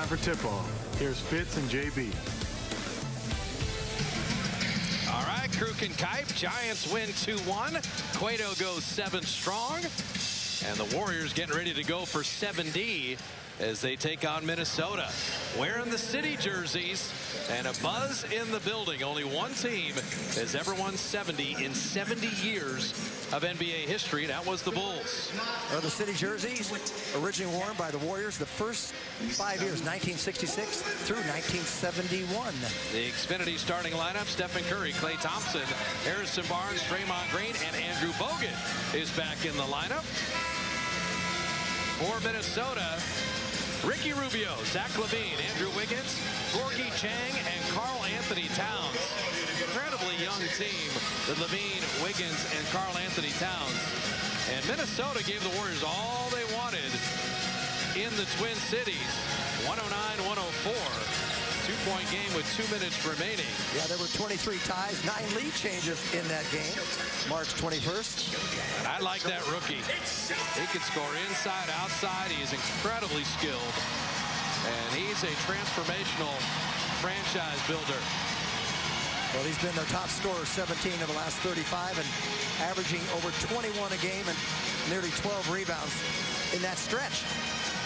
time for tip-off. Here's Fitz and JB. All right, Kruk and Kipe. Giants win 2-1. Cueto goes 7 strong. And the Warriors getting ready to go for 7D as they take on Minnesota. Wearing the city jerseys and a buzz in the building. Only one team has ever won 70 in 70 years of NBA history. That was the Bulls. The city jerseys originally worn by the Warriors the first 5 years, 1966 through 1971. The Xfinity starting lineup: Stephen Curry, Klay Thompson, Harrison Barnes, Draymond Green, and Andrew Bogut is back in the lineup. For Minnesota, Ricky Rubio, Zach LaVine, Andrew Wiggins, Gorgui Chang, and Karl Anthony Towns. Incredibly young team with LaVine, Wiggins, and Karl Anthony Towns. And Minnesota gave the Warriors all they wanted in the Twin Cities. 109-104. 2-point game with 2 minutes remaining. Yeah, there were 23 ties, 9 lead changes in that game, March 21st. And I like that rookie. He can score inside, outside. He is incredibly skilled. And he's a transformational franchise builder. Well, he's been their top scorer, 17 of the last 35, and averaging over 21 a game and nearly 12 rebounds in that stretch.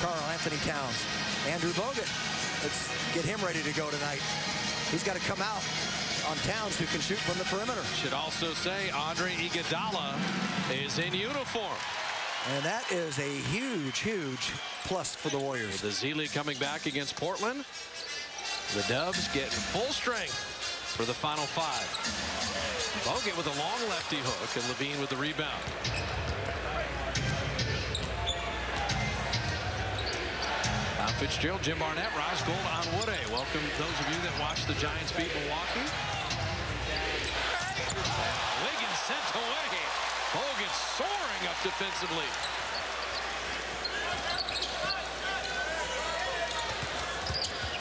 Karl Anthony Towns. Andrew Bogut. Let's get him ready to go tonight. He's got to come out on Towns, who can shoot from the perimeter. Should also say Andre Iguodala is in uniform. And that is a huge, huge plus for the Warriors. With the Zealy coming back against Portland, the Dubs getting full strength for the final 5. Bogut with a long lefty hook and LaVine with the rebound. Fitzgerald, Jim Barnett, Ross Gold on Woodey. Welcome those of you that watch the Giants beat Milwaukee. Wiggins sent away. Bogut soaring up defensively.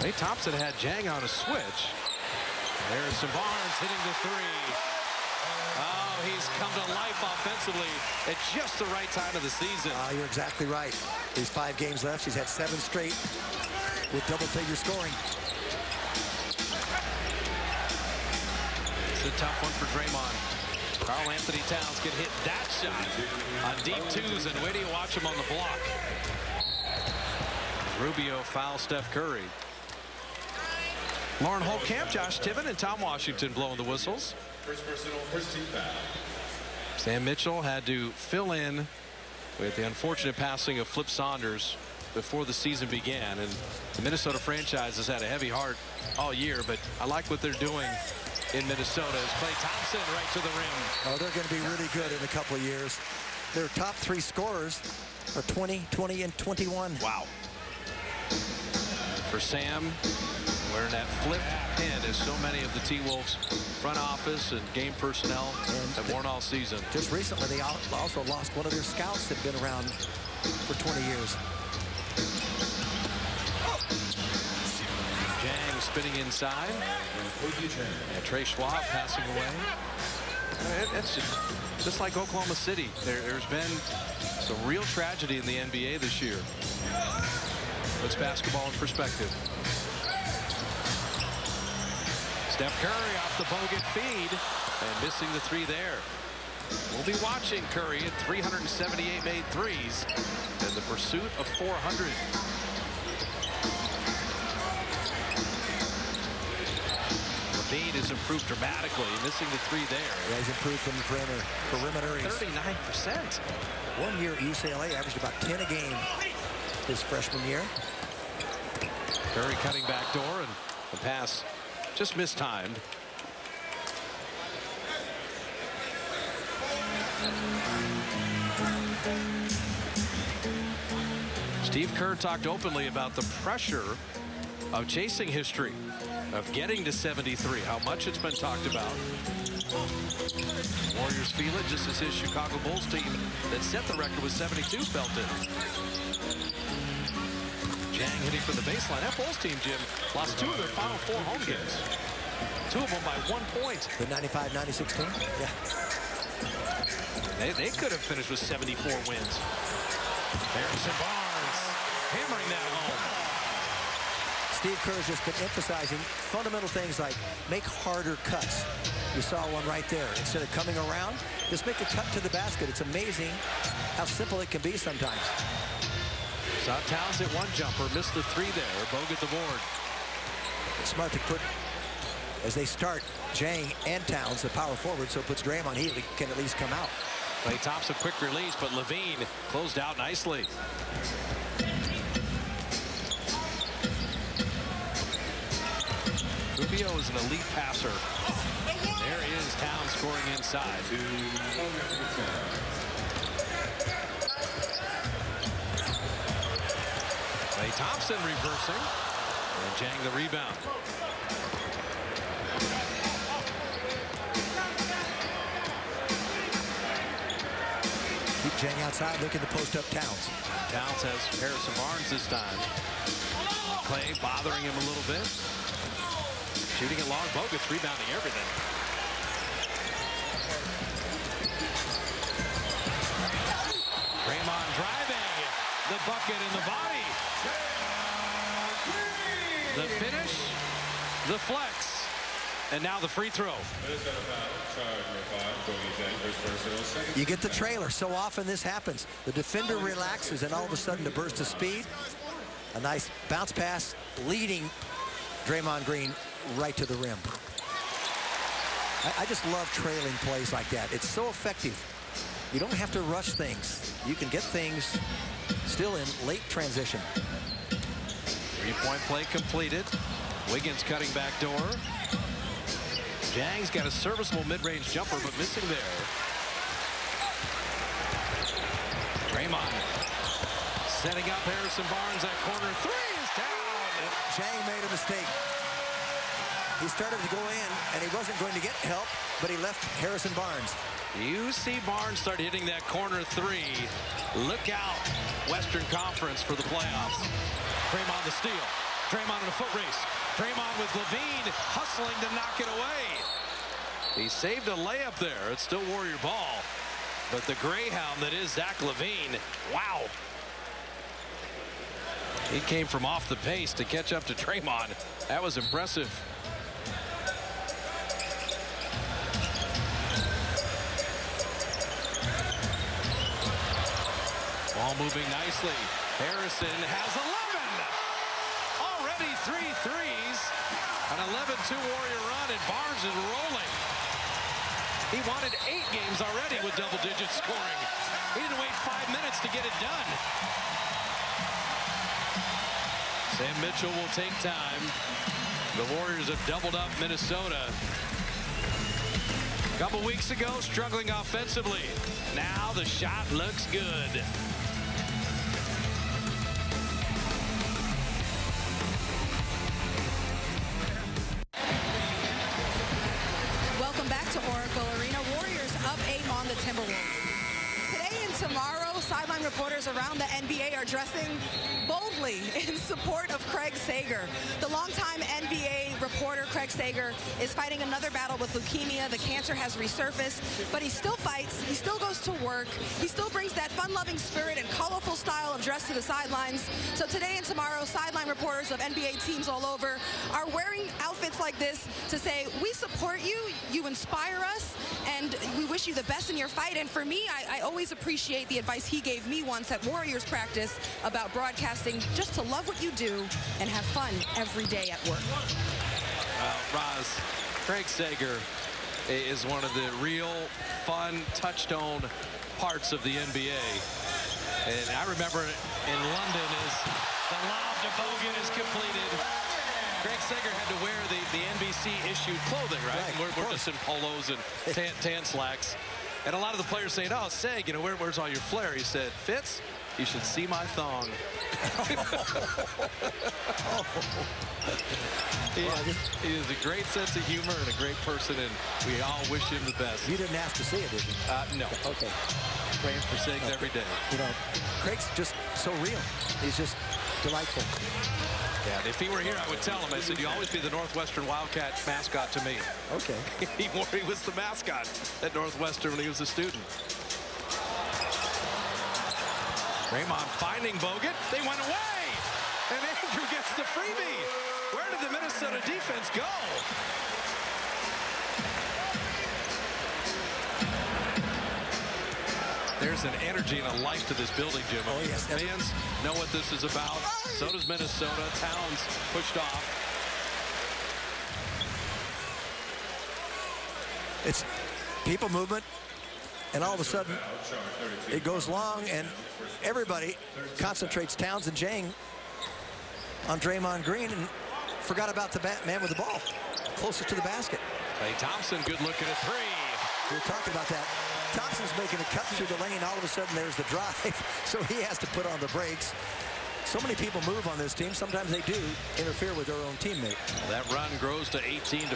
Klay Thompson had Jang on a switch. Harrison Barnes hitting the 3. Oh, he's come to life offensively at just the right time of the season. You're exactly right. These 5 games left. He's had 7 straight with double-figure scoring. It's a tough one for Draymond. Karl Anthony Towns can hit that shot on deep 2s, and wait till you watch him on the block. Rubio fouls Steph Curry. Lauren Holtkamp, Josh Tibbin, and Tom Washington blowing the whistles. First personal, first team foul. Sam Mitchell had to fill in with the unfortunate passing of Flip Saunders before the season began. And the Minnesota franchise has had a heavy heart all year, but I like what they're doing in Minnesota. As Klay Thompson right to the rim. Oh, they're going to be really good in a couple of years. Their top 3 scorers are 20, 20, and 21. Wow. For Sam, wearing that flip pin as so many of the T-Wolves front office and game personnel have worn all season. Just recently, they also lost one of their scouts that had been around for 20 years. Jang spinning inside. And Trey Schwab passing away. It's just like Oklahoma City. There's been some real tragedy in the NBA this year. Puts basketball in perspective. Steph Curry off the Bogut feed and missing the 3 there. We'll be watching Curry at 378 made threes in the pursuit of 400. LaVine has improved dramatically, missing the 3 there. Yeah, he's improved from the perimeter. 39%. 1 year at UCLA, averaged about 10 a game his freshman year. Curry cutting back door, and the pass just mistimed. Steve Kerr talked openly about the pressure of chasing history, of getting to 73, how much it's been talked about. Warriors feel it just as his Chicago Bulls team that set the record with 72 felt it. Jang hitting from the baseline. That Bulls team, Jim, lost 2 of their final 4 home games. 2 of them by 1 point. The 95-96 team? Yeah. They could have finished with 74 wins. Harrison Barnes hammering that home. Steve Kerr's just been emphasizing fundamental things like make harder cuts. You saw one right there. Instead of coming around, just make a cut to the basket. It's amazing how simple it can be sometimes. Saw Towns at one jumper, missed the three there. Bogut the board. It's smart to put, as they start, Jang and Towns, the power forward, so it puts Draymond. He can at least come out. Klay Thompson, quick release, but Levine closed out nicely. Rubio is an elite passer. And there is Towns scoring inside. Klay Thompson reversing. And Jang the rebound. Keep Jang outside, looking to post up Towns. Towns has Harrison Barnes this time. Klay bothering him a little bit. Shooting it long. Bogut's rebounding everything. Draymond driving. The bucket in the body. The finish. The flex. And now the free throw. You get the trailer. So often this happens. The defender relaxes, and all of a sudden a burst of speed. A nice bounce pass leading Draymond Green right to the rim. I just love trailing plays like that. It's so effective. You don't have to rush things. You can get things still in late transition. Three-point play completed. Wiggins cutting back door. Jang's got a serviceable mid-range jumper, but missing there. Draymond setting up Harrison Barnes at corner. Three is down. Jang made a mistake. He started to go in, and he wasn't going to get help, but he left Harrison Barnes. You see Barnes start hitting that corner three. Look out, Western Conference for the playoffs. Draymond the steal. Draymond in a foot race. Draymond with Levine hustling to knock it away. He saved a layup there. It's still Warrior ball. But the Greyhound that is Zach LaVine, wow. He came from off the pace to catch up to Draymond. That was impressive. Ball moving nicely. Harrison has 11. Already 3 threes. An 11-2 Warrior run, and Barnes is rolling. He wanted 8 games already with double-digit scoring. He didn't wait 5 minutes to get it done. Sam Mitchell will take time. The Warriors have doubled up Minnesota. A couple weeks ago, struggling offensively. Now the shot looks good. Welcome back to Oracle Arena. Warriors up 8 on the Timberwolves. Today and tomorrow, sideline reporters around the NBA are dressing boldly in support of Craig Sager. The longtime NBA reporter, Craig Sager, is fighting another battle with leukemia. The cancer has resurfaced, but he still fights. He still goes to work. He still brings that fun-loving spirit and colorful style of dress to the sidelines. So today and tomorrow, sideline reporters of NBA teams all over are wearing outfits like this to say, we support you, you inspire us, and we wish you the best in your fight. And for me, I always appreciate the advice he gave me once at Warriors practice about broadcasting, just to love what you do and have fun every day at work. Roz, Craig Sager is one of the real fun touchstone parts of the NBA. And I remember in London as the lob to Bogut is completed. Craig Sager had to wear the NBC issued clothing, right? We're just in polos and tan slacks. And a lot of the players saying, oh, Sag, where's all your flair? He said, Fitz, you should see my thong. He has a great sense of humor and a great person, and we all wish him the best. You didn't ask to see it, did you? No. Okay. Praying for Sags every day. Craig's just so real. He's just delightful. Yeah, if he were here, I would tell him. I said, you always be the Northwestern Wildcat mascot to me. Okay. He was the mascot at Northwestern when he was a student. Draymond finding Bogut. They went away. And Andrew gets the freebie. Where did the Minnesota defense go? There's an energy and a life to this building, Jim. Oh, yes. Fans know what this is about. So does Minnesota. Towns pushed off. It's people movement, and all of a sudden it goes long, and everybody concentrates, Towns and Jang, on Draymond Green, and forgot about the man with the ball closest to the basket. Klay Thompson, good look at a three. We were talking about that. Thompson's making a cut through the lane. All of a sudden, there's the drive, so he has to put on the brakes. So many people move on this team. Sometimes they do interfere with their own teammate. That run grows to 18-4.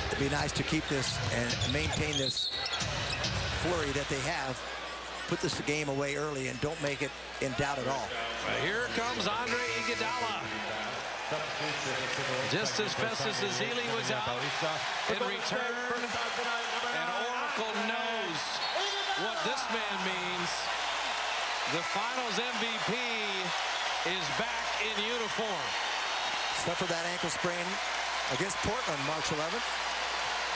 It'd be nice to keep this and maintain this flurry that they have. Put this game away early and don't make it in doubt at all. Here comes Andre Iguodala. Just as Festus Ezeli was out in return, and Oracle knows what this man means. The Finals MVP is back in uniform. Suffered that ankle sprain against Portland March 11th.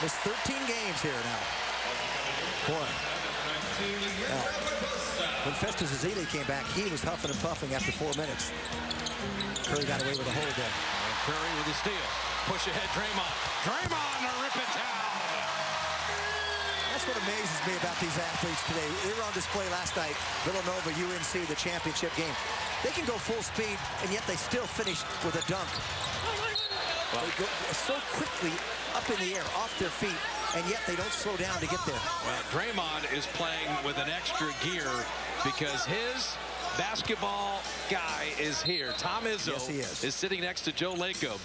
Missed 13 games here now. Boy. Now, when Festus Ezeli came back, he was huffing and puffing after 4 minutes. Curry got away with a hold there. And Curry with a steal. Push ahead, Draymond. Draymond to rip it down. That's what amazes me about these athletes today. They were on display last night, Villanova, UNC, the championship game. They can go full speed, and yet they still finish with a dunk. They go so quickly up in the air, off their feet, and yet they don't slow down to get there. Well, Draymond is playing with an extra gear because his basketball guy is here. Tom Izzo Yes, he is. sitting next to Joe Lacob.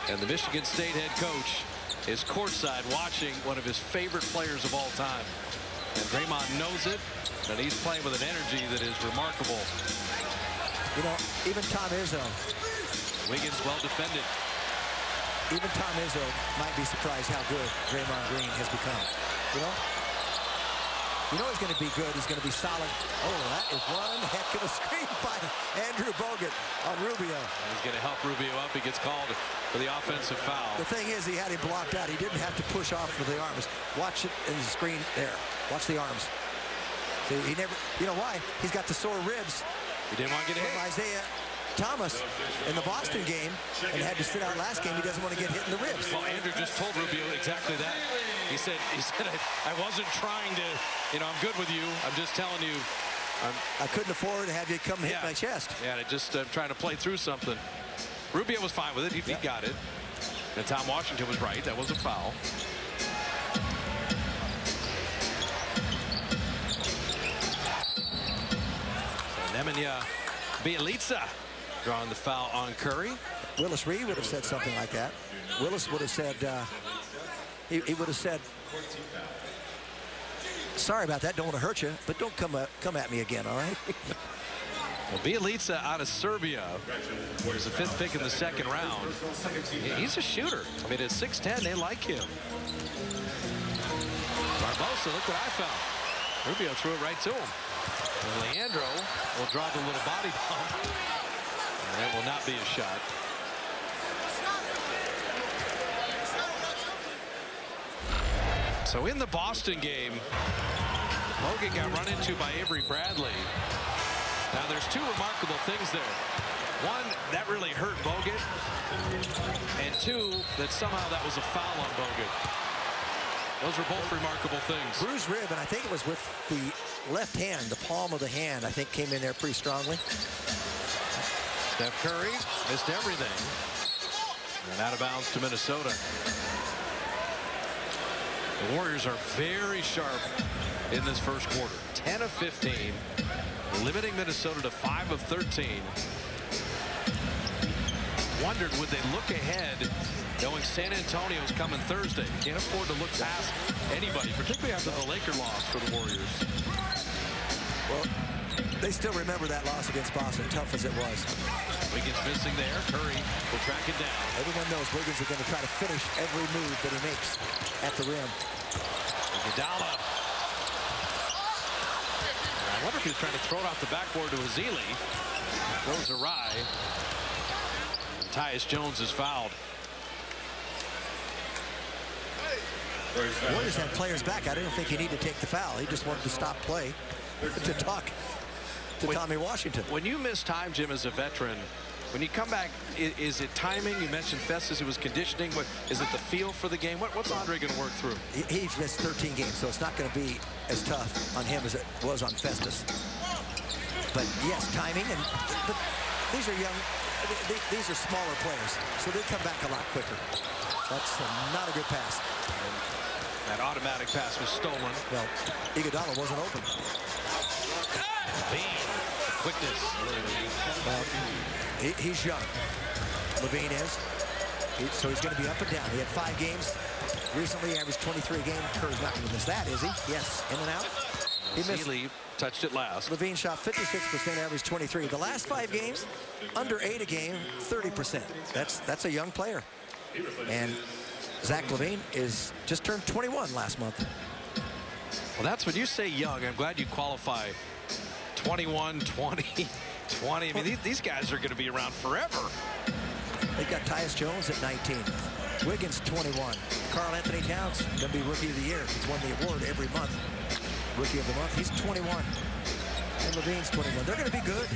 And the Michigan State head coach is courtside watching one of his favorite players of all time. And Draymond knows it, and he's playing with an energy that is remarkable. You know, even Tom Izzo, Wiggins well defended. even Tom Izzo might be surprised how good Draymond Green has become. You know he's going to be good. He's going to be solid. Oh, that is one heck of a screen by Andrew Bogut on Rubio. He's going to help Rubio up. He gets called for the offensive foul. The thing is, he had him blocked out. He didn't have to push off with the arms. Watch it in the screen there. Watch the arms. See, he never, you know why? He's got the sore ribs He didn't want to get hit. from Isaiah Thomas in the Boston game and had to sit out last game. He doesn't want to get hit in the ribs. Well, Andrew just told Rubio exactly that. He said I wasn't trying to, I'm good with you. I'm just telling you. I couldn't afford to have you come hit my chest. Yeah, I just trying to play through something. Rubio was fine with it. He got it. And Tom Washington was right. That was a foul. So Nemanja Bjelica drawing the foul on Curry. Willis Reed would have said something like that. Willis would have said, he would have said, sorry about that, don't want to hurt you, but don't come at me again, all right? Well, Bjelica out of Serbia was the 5th pick in the 2nd round. He's a shooter. I mean, at 6'10", they like him. Barbosa, look what I found. Rubio threw it right to him. And Leandro will draw the little body bump. And that will not be a shot. So in the Boston game, Bogut got run into by Avery Bradley. Now there's two remarkable things there. One, that really hurt Bogut. And two, that somehow that was a foul on Bogut. Those were both remarkable things. Bruised rib, and I think it was with the left hand, the palm of the hand, I think came in there pretty strongly. Steph Curry missed everything. And out of bounds to Minnesota. The Warriors are very sharp in this first quarter. 10 of 15, limiting Minnesota to 5 of 13. Wondered, would they look ahead, knowing San Antonio's coming Thursday? Can't afford to look past anybody, particularly after the Laker loss for the Warriors. Well, they still remember that loss against Boston, tough as it was. Wiggins missing there. Curry will track it down. Everyone knows Wiggins is going to try to finish every move that he makes at the rim. Iguodala. I wonder if he's trying to throw it off the backboard to Ezeli. goes awry. Tyus Jones is fouled. Warriors had players back. I didn't think he needed to take the foul. He just wanted to stop play to talk to Tommy Washington. When you miss time, Jim, as a veteran, when you come back, is it timing? You mentioned Festus. It was conditioning. What is it? The feel for the game? What's Andre going to work through? He's missed 13 games, so it's not going to be as tough on him as it was on Festus. But yes, timing, but these are young. These are smaller players, so they come back a lot quicker. That's not a good pass. That automatic pass was stolen. Well, Iguodala wasn't open. Levine, quickness. Well, he's young. Levine is. So he's going to be up and down. He had 5 games. Recently, averaged 23 a game. Curry's not going to miss that, is he? Yes, in and out. He missed. Sealy touched it last. Levine shot 56%, average 23. The last 5 games, under 8 a game, 30%. That's a young player. And Zach LaVine is just turned 21 last month. Well, that's when you say young. I'm glad you qualify. 21, 20, 20. I mean, these guys are going to be around forever. They've got Tyus Jones at 19. Wiggins, 21. Karl Anthony Towns, going to be Rookie of the Year. He's won the award every month. Rookie of the month. He's 21. And Levine's 21. They're going to be good.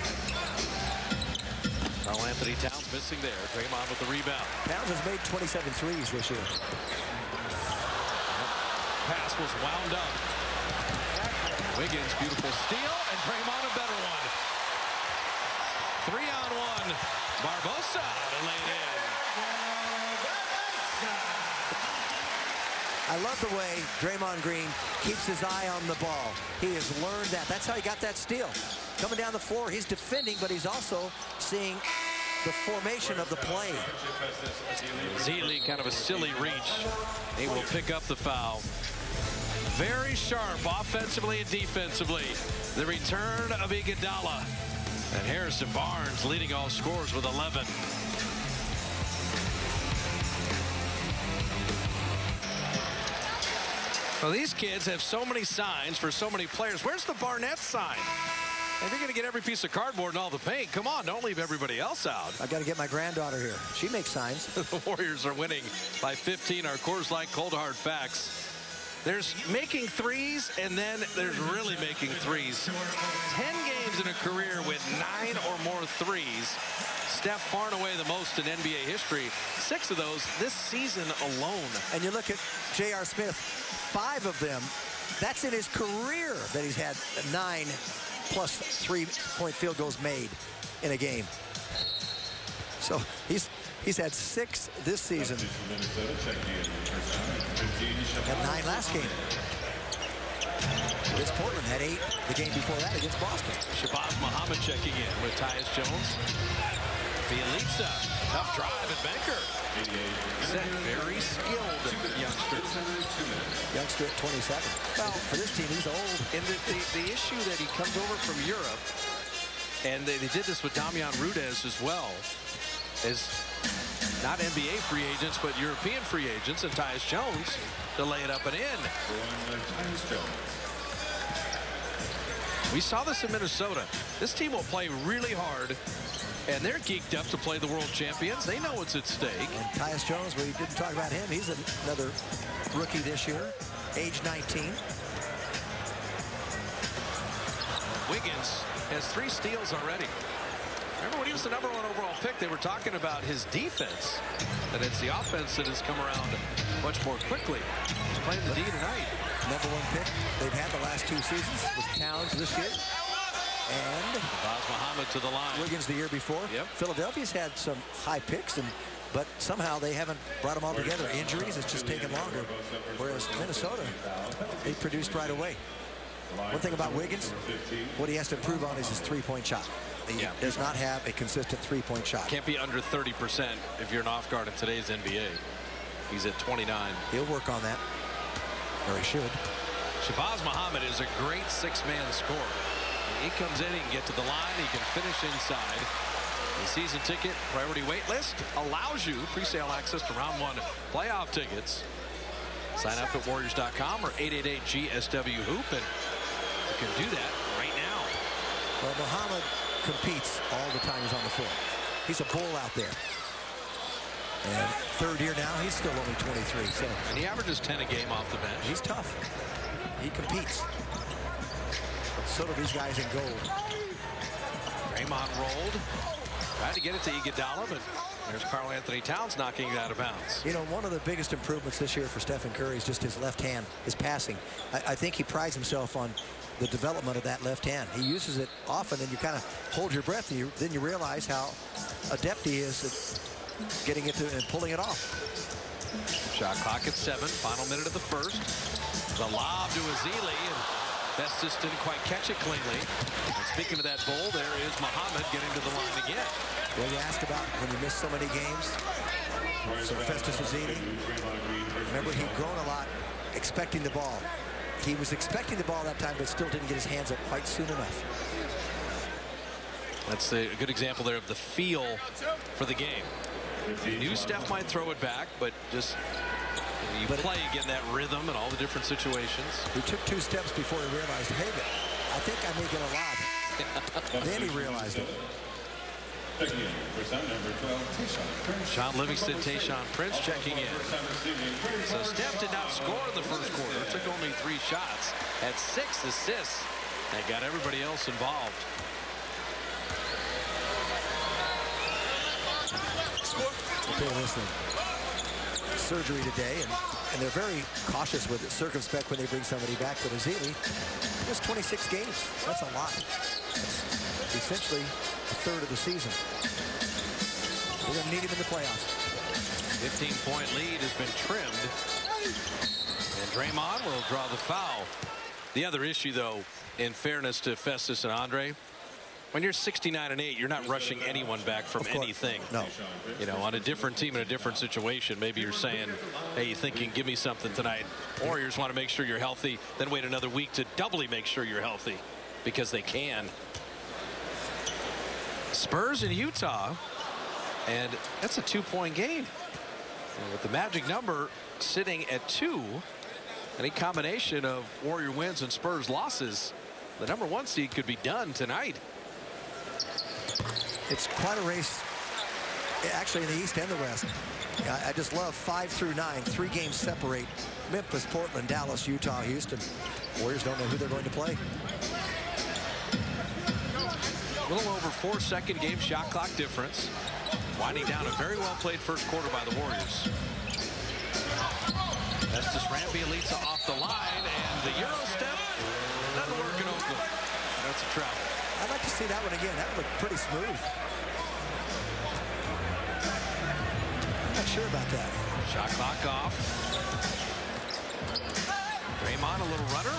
Karl Anthony Towns missing there. Draymond with the rebound. Towns has made 27 threes this year. Pass was wound up. Wiggins, beautiful steal, and Draymond a better one. 3-on-1. Barbosa to lay it in. I love the way Draymond Green keeps his eye on the ball. He has learned that. That's how he got that steal. Coming down the floor, he's defending, but he's also seeing the formation of the play. Zealy, kind of a silly reach. He will pick up the foul. Very sharp offensively and defensively. The return of Iguodala. And Harrison Barnes leading all scorers with 11. Well, these kids have so many signs for so many players. Where's the Barnett sign? If you're going to get every piece of cardboard and all the paint, come on, don't leave everybody else out. I got to get my granddaughter here. She makes signs. The Warriors are winning by 15. Our Coors Light Cold Hard Facts. There's making threes, and then there's really making threes. 10 games in a career with 9 or more threes. Steph far and away the most in NBA history. 6 of those this season alone. And you look at J.R. Smith, 5 of them. That's in his career that he's had 9 plus 3-point field goals made in a game. So he's had 6 this season. Had 9 last game. This Portland had 8 the game before that against Boston. Shabazz Muhammad checking in with Tyus Jones. Bielitsa, tough drive and banker. Very skilled youngster. Youngster at 27. Well, for this team, he's old. And the issue that he comes over from Europe, and they did this with Damian Rudez as well, is not NBA free agents, but European free agents, and Tyus Jones to lay it up and in. We saw this in Minnesota. This team will play really hard, and they're geeked up to play the world champions. They know what's at stake. And Tyus Jones, we didn't talk about him. He's another rookie this year, age 19. Wiggins has 3 steals already. Remember when he was the #1 overall pick, they were talking about his defense, and it's the offense that has come around much more quickly. He's playing the D tonight. #1 pick they've had the last 2 seasons with Towns this year. And Shabazz Muhammad to the line. Wiggins the year before. Yep. Philadelphia's had some high picks, but somehow they haven't brought them all together. Injuries, it's just taken longer. Whereas Minnesota, they produced right away. One thing about Wiggins, what he has to improve on is his 3-point shot. He does not have a consistent 3-point shot. Can't be under 30% if you're an off guard in today's NBA. He's at 29. He'll work on that, or he should. Shabazz Muhammad is a great 6-man scorer. He comes in, he can get to the line, he can finish inside. The season ticket priority wait list allows you pre-sale access to round 1 playoff tickets. Sign up at Warriors.com or 888-GSW-HOOP, and you can do that right now. Well, Muhammad competes all the time he's on the floor. He's a bull out there. And third year now, he's still only 23. So And he averages 10 a game off the bench. he's tough. He competes. So do these guys in gold. Draymond rolled. Tried to get it to Iguodala, but there's Karl Anthony Towns knocking it out of bounds. You know, one of the biggest improvements this year for Stephen Curry is just his left hand, his passing. I think he prides himself on the development of that left hand. He uses it often, and you kind of hold your breath, and then you realize how adept he is at getting it to and pulling it off. Shot clock at 7. Final minute of the first. The lob to Ezeli, and Festus didn't quite catch it cleanly. And speaking of that bowl, there is Muhammad getting to the line again. Well, you asked about when you miss so many games. So Festus Ezeli, remember, he'd grown a lot expecting the ball. He was expecting the ball that time, but still didn't get his hands up quite soon enough. That's a good example there of the feel for the game. You knew Steph might throw it back, but just you play, get in that rhythm and all the different situations. He took 2 steps before he realized, hey, I think I may get a lob. Then he realized it. Sean Livingston, Tayshaun Prince checking in. So Steph did not score in the first quarter. Took only 3 shots, had 6 assists, and got everybody else involved. Okay, listen. Surgery today, and they're very cautious with it, circumspect when they bring somebody back. But Ezeli, just 26 games. That's a lot. That's essentially a third of the season. We're going to need him in the playoffs. 15-point lead has been trimmed. And Draymond will draw the foul. The other issue, though, in fairness to Festus and Andre, when you're 69-8, you're not rushing anyone back from anything. No. You know, on a different team in a different situation, maybe you're saying, hey, you thinking, give me something tonight. Warriors want to make sure you're healthy, then wait another week to doubly make sure you're healthy because they can. Spurs in Utah, and that's a 2-point game. And with the magic number sitting at 2, any combination of Warrior wins and Spurs losses, the #1 seed could be done tonight. It's quite a race, actually, in the East and the West. I just love 5 through 9. 3 games separate Memphis, Portland, Dallas, Utah, Houston. Warriors don't know who they're going to play. A little over 4-second game shot clock difference. Winding down a very well played first quarter by the Warriors. Festus Rambielitsa off the line, and the Euro step doesn't work in Oakland. That's a travel. I'd like to see that one again. That looked pretty smooth. I'm not sure about that. Shot clock off. Draymond, a little runner.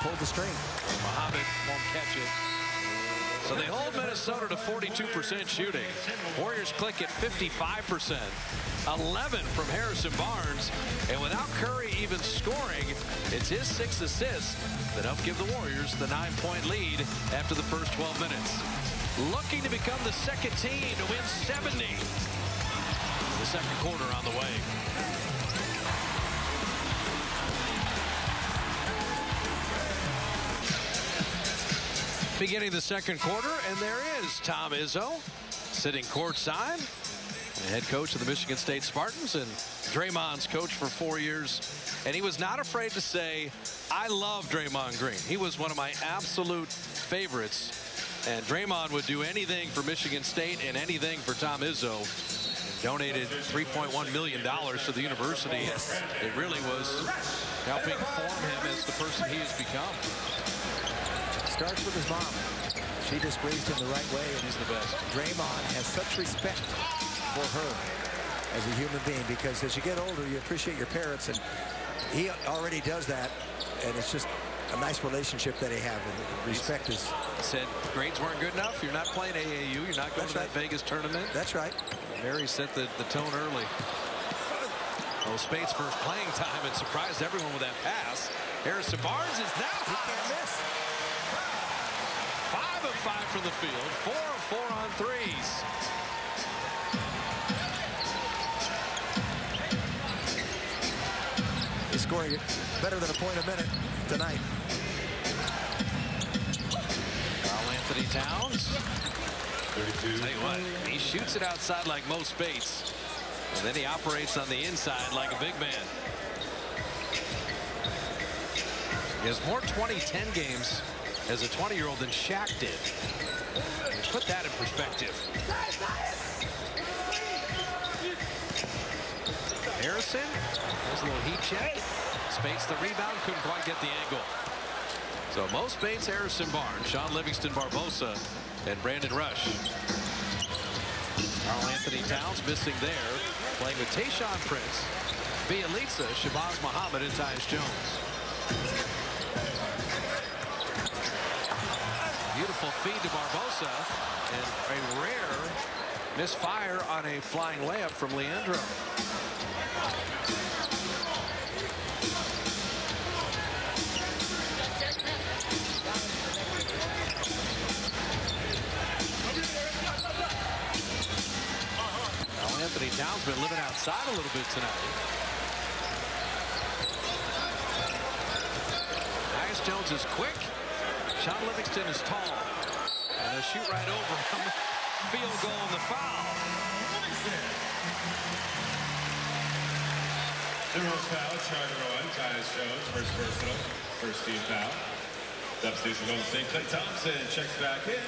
Pulled the string. Muhammad won't catch it. So they hold Minnesota to 42% shooting. Warriors click at 55%. 11 from Harrison Barnes. And without Curry even scoring, it's his 6 assists that help give the Warriors the 9-point lead after the first 12 minutes. Looking to become the second team to win 70. The second quarter on the way. Beginning the second quarter, and there is Tom Izzo sitting courtside, the head coach of the Michigan State Spartans and Draymond's coach for 4 years. And he was not afraid to say, I love Draymond Green. He was one of my absolute favorites. And Draymond would do anything for Michigan State and anything for Tom Izzo. Donated $3.1 million to the university. Yes. It really was helping form him as the person he has become. Starts with his mom. She just raised him the right way, and He's the best. Draymond has such respect for her as a human being, because as you get older, you appreciate your parents, and he already does that, and it's just a nice relationship that they have, and respect is. He said grades weren't good enough. You're not playing AAU. You're not going to that Vegas tournament. That's right. Mary set the tone early. Well, Spade's first playing time and surprised everyone with that pass. Harrison Barnes is now. He can't miss. 5 of 5 from the field. 4 of 4 on threes. He's scoring better than a point a minute tonight. Karl Anthony Anthony Towns. 32. Tell you what, he shoots it outside like Mo Spates, and then he operates on the inside like a big man. He has more 2010 games as a 20-year-old than Shaq did. Put that in perspective. Harrison has a little heat check. Spates the rebound, couldn't quite get the angle. So Mo Spates, Harrison Barnes, Sean Livingston Barbosa, and Brandon Rush. Karl Anthony Towns missing there, playing with Tayshaun Prince, Bjelica, Shabazz Muhammad, and Tyus Jones. Beautiful feed to Barbosa, and a rare misfire on a flying layup from Leandro. Anthony Towns been living outside a little bit tonight. Tyus Jones is quick. Sean Livingston is tall. And they'll shoot right over him. Field goal and the foul. The Rose foul, Charter on Tyus Jones, first personal, first team foul. Substitution Golden State, Klay Thompson checks back in.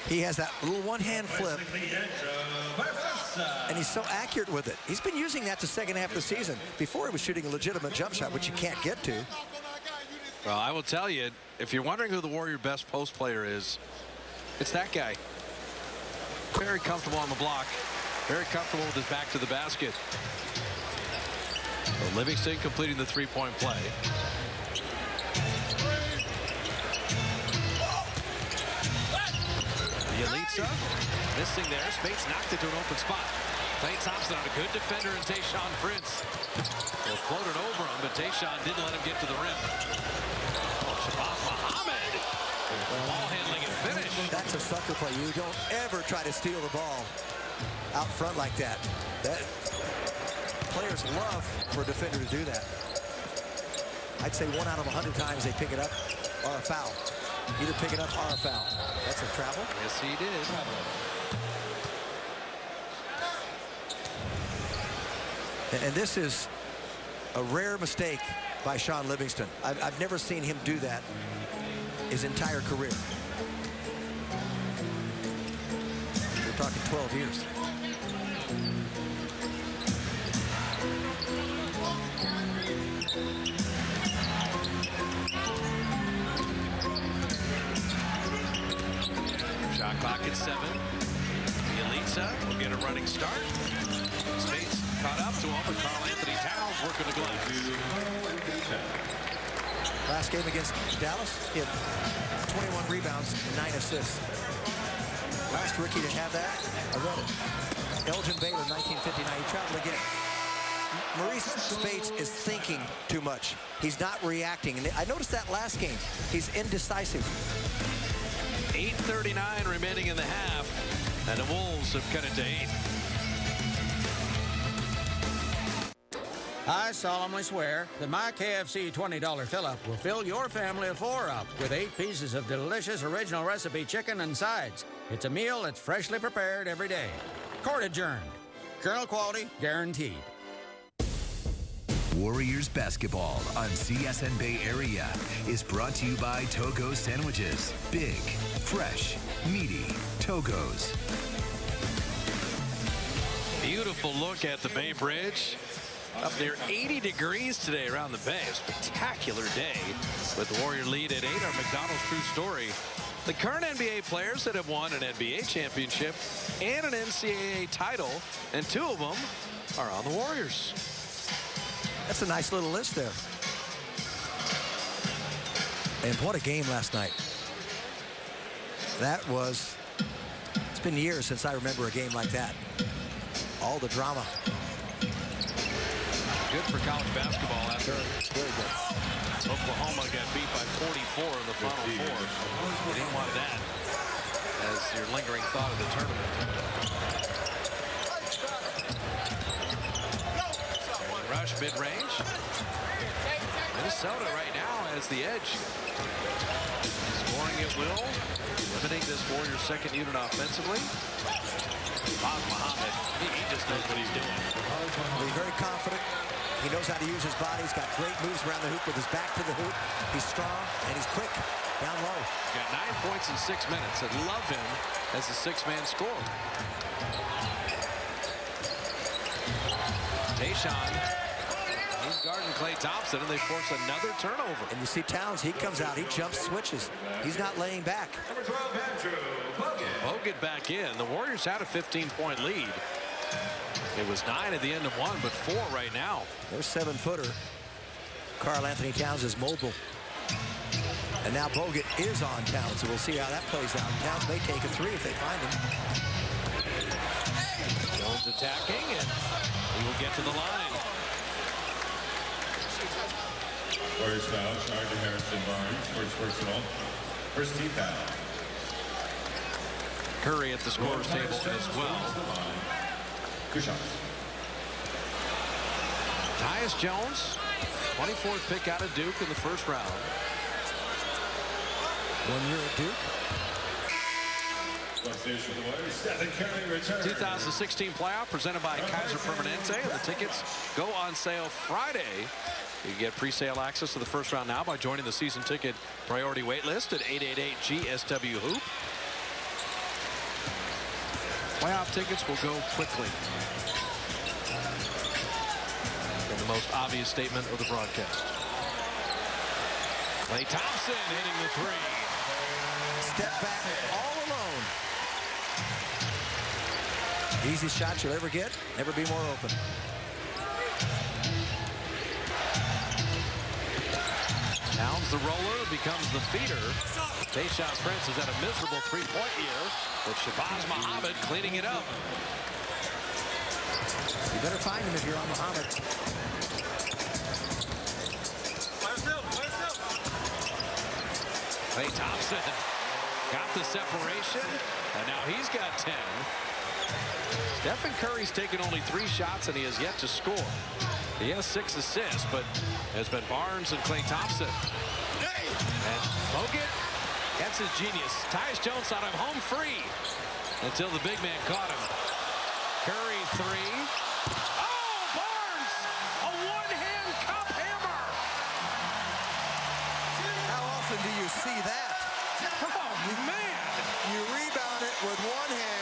He has that little one-hand flip, and he's so accurate with it. He's been using that the second half of the season. Before, he was shooting a legitimate jump shot, which you can't get to. Well, I will tell you, if you're wondering who the Warrior best post player is, it's that guy. Very comfortable on the block. Very comfortable with his back to the basket. So Livingston completing the three-point play. Bjelica missing there. Spates knocked it to an open spot. Klay Thompson on a good defender and Tayshaun Prince. They floated over him, but Tayshaun didn't let him get to the rim. Shabazz Muhammad. Ball handling and finish. That's a sucker play. You don't ever try to steal the ball out front like that. Players love for a defender to do that. I'd say 1 out of 100 times they pick it up or a foul. Either pick it up or a foul. That's a travel. Yes, he did. And this is a rare mistake by Sean Livingston. I've never seen him do that his entire career. We're talking 12 years. Shot clock at 7. Bjelica will get a running start. Spates caught up to him, but Karl Anthony Towns working the glass. Last game against Dallas, he had 21 rebounds and 9 assists. Last rookie to have that, I read it. Elgin Baylor, 1959. He traveled again. Maurice Spates is thinking too much. He's not reacting. And I noticed that last game. He's indecisive. 8:39 remaining in the half, and the Wolves have cut it to 8. I solemnly swear that my KFC $20 fill-up will fill your family of 4 up with 8 pieces of delicious original recipe chicken and sides. It's a meal that's freshly prepared every day. Court adjourned. Colonel quality guaranteed. Warriors basketball on CSN Bay Area is brought to you by Togo's Sandwiches. Big, fresh, meaty Togo's. Beautiful look at the Bay Bridge. Up there 80 degrees today around the Bay. A spectacular day with the Warrior lead at 8. Our McDonald's true story. The current NBA players that have won an NBA championship and an NCAA title, and 2 of them are on the Warriors. That's a nice little list there. And what a game last night. That was, it's been years since I remember a game like that. All the drama. Good for college basketball after Very good. Oklahoma got beat by 44 in the Final Four. You didn't want that as your lingering thought of the tournament. Rush mid-range. Minnesota right now has the edge. Scoring at will. limiting this Warriors second unit offensively. Bob Muhammad, he just knows what he's doing. He's very confident. He knows how to use his body. He's got great moves around the hoop with his back to the hoop. He's strong and he's quick down low. Got 9 points in 6 minutes. I love him as a six-man scorer. Tayshaun, he's guarding Klay Thompson, and they force another turnover. And you see Towns, he comes out, he jumps, switches. He's not laying back. Number 12, Andrew Bogut. Bogut back in. The Warriors had a 15-point lead. It was 9 at the end of 1, but 4 right now. Their 7-footer. Karl Anthony Towns is mobile. And now Bogut is on Towns, so we'll see how that plays out. Towns may take a 3 if they find him. Jones attacking, and he will get to the line. Warriors foul, charge to Harrison Barnes, first personal, first team foul. Curry at the scorer's table as well. Good shots. Tyus Jones, 24th pick out of Duke in the first round. 1 year at Duke. 2016 playoff presented by Kaiser Permanente. And the tickets go on sale Friday. You can get pre-sale access to the first round now by joining the season ticket priority wait list at 888-GSW-HOOP. Playoff tickets will go quickly. And the most obvious statement of the broadcast. Klay Thompson hitting the 3. Step back all alone. Easy shot you'll ever get. Never be more open. Towns the roller, becomes the feeder. Tayshaun Prince has had a miserable three-point year, but Shabazz Muhammad cleaning it up. You better find him if you're on Muhammad. Klay Thompson got the separation, and now he's got 10. Stephen Curry's taken only 3 shots, and he has yet to score. He has 6 assists, but has been Barnes and Klay Thompson. And Bogut, that's his genius. Tyus Jones thought him home free until the big man caught him. Curry 3. Oh, Barnes! A one-hand cup hammer! How often do you see that? Oh, man! You rebound it with one hand.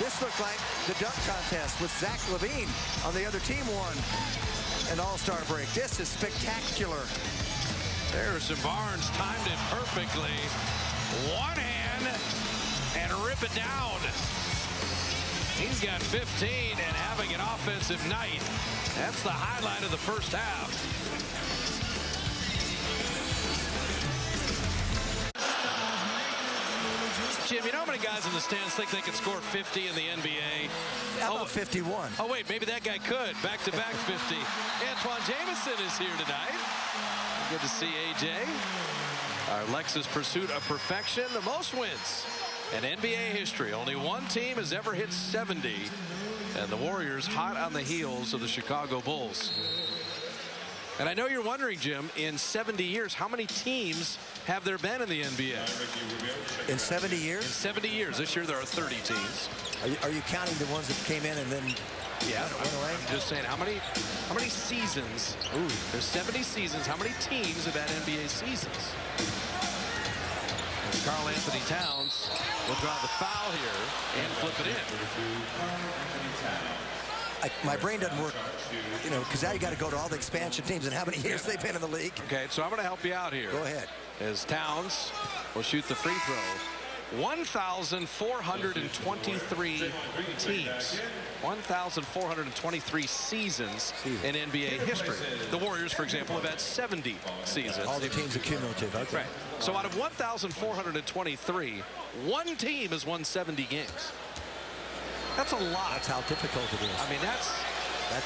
This looked like the dunk contest with Zach LaVine on the other team won an all-star break. This is spectacular. Harrison Barnes timed it perfectly. One hand and rip it down. He's got 15 and having an offensive night. That's the highlight of the first half. Jim, you know how many guys in the stands think they can score 50 in the NBA? How about 51? Oh, wait, maybe that guy could. Back-to-back 50. Antoine Jamison is here tonight. Good to see AJ. Our Lexus pursuit of perfection, the most wins in NBA history. Only one team has ever hit 70, and the Warriors hot on the heels of the Chicago Bulls. And I know you're wondering, Jim, in 70 years, how many teams have there been in the NBA? In 70 years? In 70 years. This year there are 30 teams. Are you counting the ones that came in and then yeah, went away? I'm just saying, how many seasons? Ooh. There's 70 seasons. How many teams have had NBA seasons? And Karl Anthony Towns will draw the foul here and flip it in. My brain doesn't work, you know, because now you got to go to all the expansion teams and how many years they've been in the league. Okay, so I'm going to help you out here. Go ahead. As Towns will shoot the free throw. 1,423 teams. 1,423 seasons in NBA history. The Warriors, for example, have had 70 seasons. All the teams are cumulative. Okay. Right. So out of 1,423, one team has won 70 games. That's a lot. That's how difficult it is. I mean, that's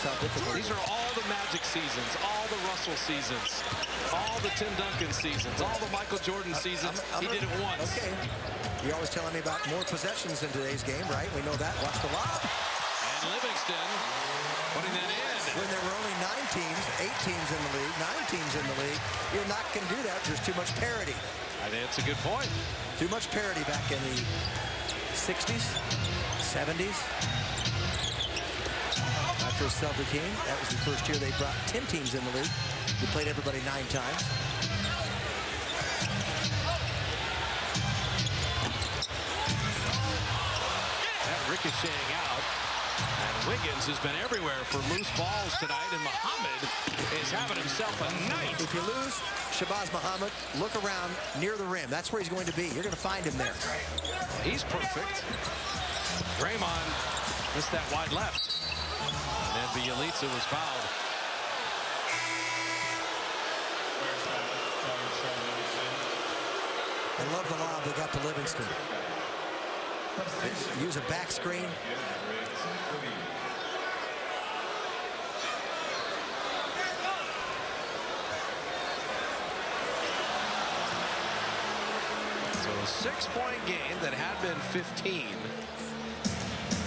how difficult these it is. are all the Magic seasons, all the Russell seasons, all the Tim Duncan seasons, all the Michael Jordan seasons. He did it once. Okay. You're always telling me about more possessions in today's game, right? We know that. Watch the lob. And Livingston putting that in. When there were only 9 teams, 8 teams in the league, 9 teams in the league, you're not going to do that. There's too much parity. I think that's a good point. Too much parity back in the 60s, 70s. That first Celtic team, that was the first year they brought 10 teams in the league. They played everybody 9 times. That ricocheting out. And Wiggins has been everywhere for loose balls tonight, and Muhammad is having himself a night. If you lose Shabazz Muhammad, look around near the rim. That's where he's going to be. You're going to find him there. He's perfect. Draymond missed that wide left. And then Bjelica was fouled. I love the lob they got to Livingston. They use a back screen. So a 6-point game that had been 15.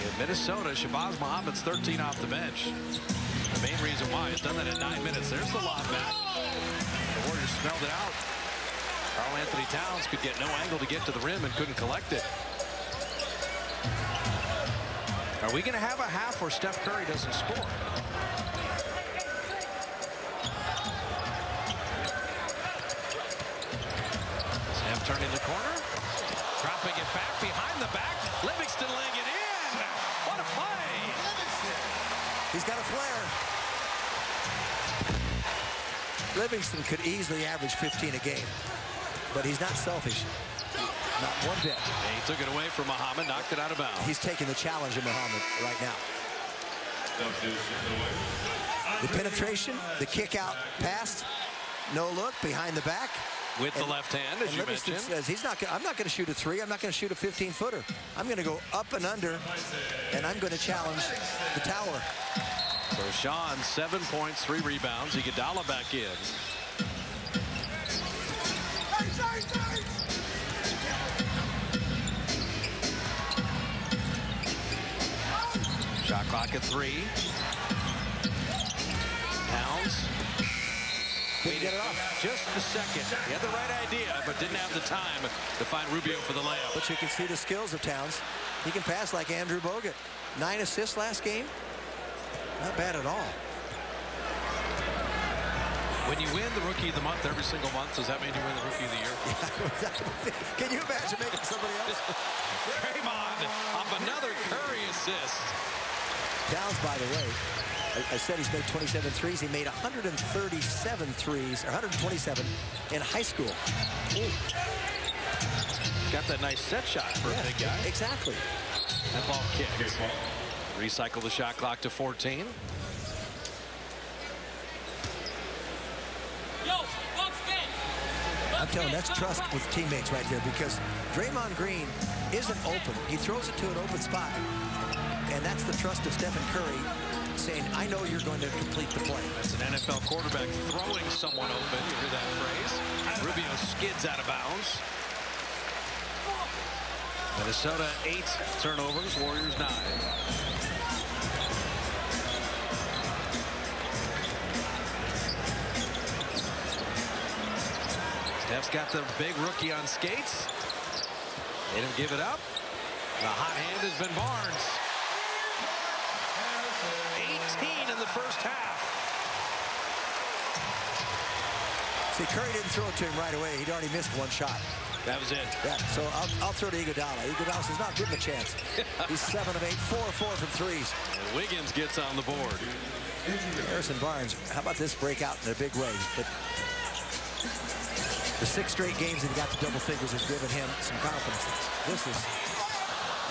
In Minnesota, Shabazz Muhammad's 13 off the bench. The main reason why he's done that in 9 minutes. There's the lob back. The Warriors smelled it out. Karl Anthony Towns could get no angle to get to the rim and couldn't collect it. Are we going to have a half where Steph Curry doesn't score? Steph turning the corner, dropping it back behind the back. Livingston laying it in. What a play! He's got a flare. Livingston could easily average 15 a game, but he's not selfish. Not one bit. And he took it away from Muhammad, knocked it out of bounds. He's taking the challenge of Muhammad right now. The penetration, the kick out pass, no look, behind the back. With the left hand, as you Livingston mentioned. says I'm not going to shoot a 3. I'm not going to shoot a 15-footer. I'm going to go up and under, and I'm going to challenge the tower. So Sean, 7 points, 3 rebounds. Iguodala back in. Shot clock at 3. Towns. Couldn't get it off. Just a second. He had the right idea, but didn't have the time to find Rubio for the layup. But you can see the skills of Towns. He can pass like Andrew Bogut. 9 assists last game. Not bad at all. When you win the Rookie of the Month every single month, does that mean you win the Rookie of the Year? Can you imagine making somebody else? Draymond off another Curry assist. Towns, by the way, I said he's made 27 threes. He made 137 threes, or 127 in high school. Ooh. Got that nice set shot for a big guy. Exactly. That ball kicked. Recycle the shot clock to 14. I'm telling you, that's trust with teammates right there, because Draymond Green isn't open. He throws it to an open spot. And that's the trust of Stephen Curry saying, I know you're going to complete the play. That's an NFL quarterback throwing someone open. You hear that phrase? Rubio skids out of bounds. Minnesota 8 turnovers, Warriors 9. Steph's got the big rookie on skates. Made him give it up. The hot hand has been Barnes. 18 in the first half. See, Curry didn't throw it to him right away. He'd already missed one shot. That was it. Yeah, so I'll throw to Iguodala. Iguodala says, not give him a chance. He's 7 of 8, 4 of 4 from threes. And Wiggins gets on the board. Harrison Barnes, how about this breakout in a big way? But the 6 straight games that he got to double figures has given him some confidence.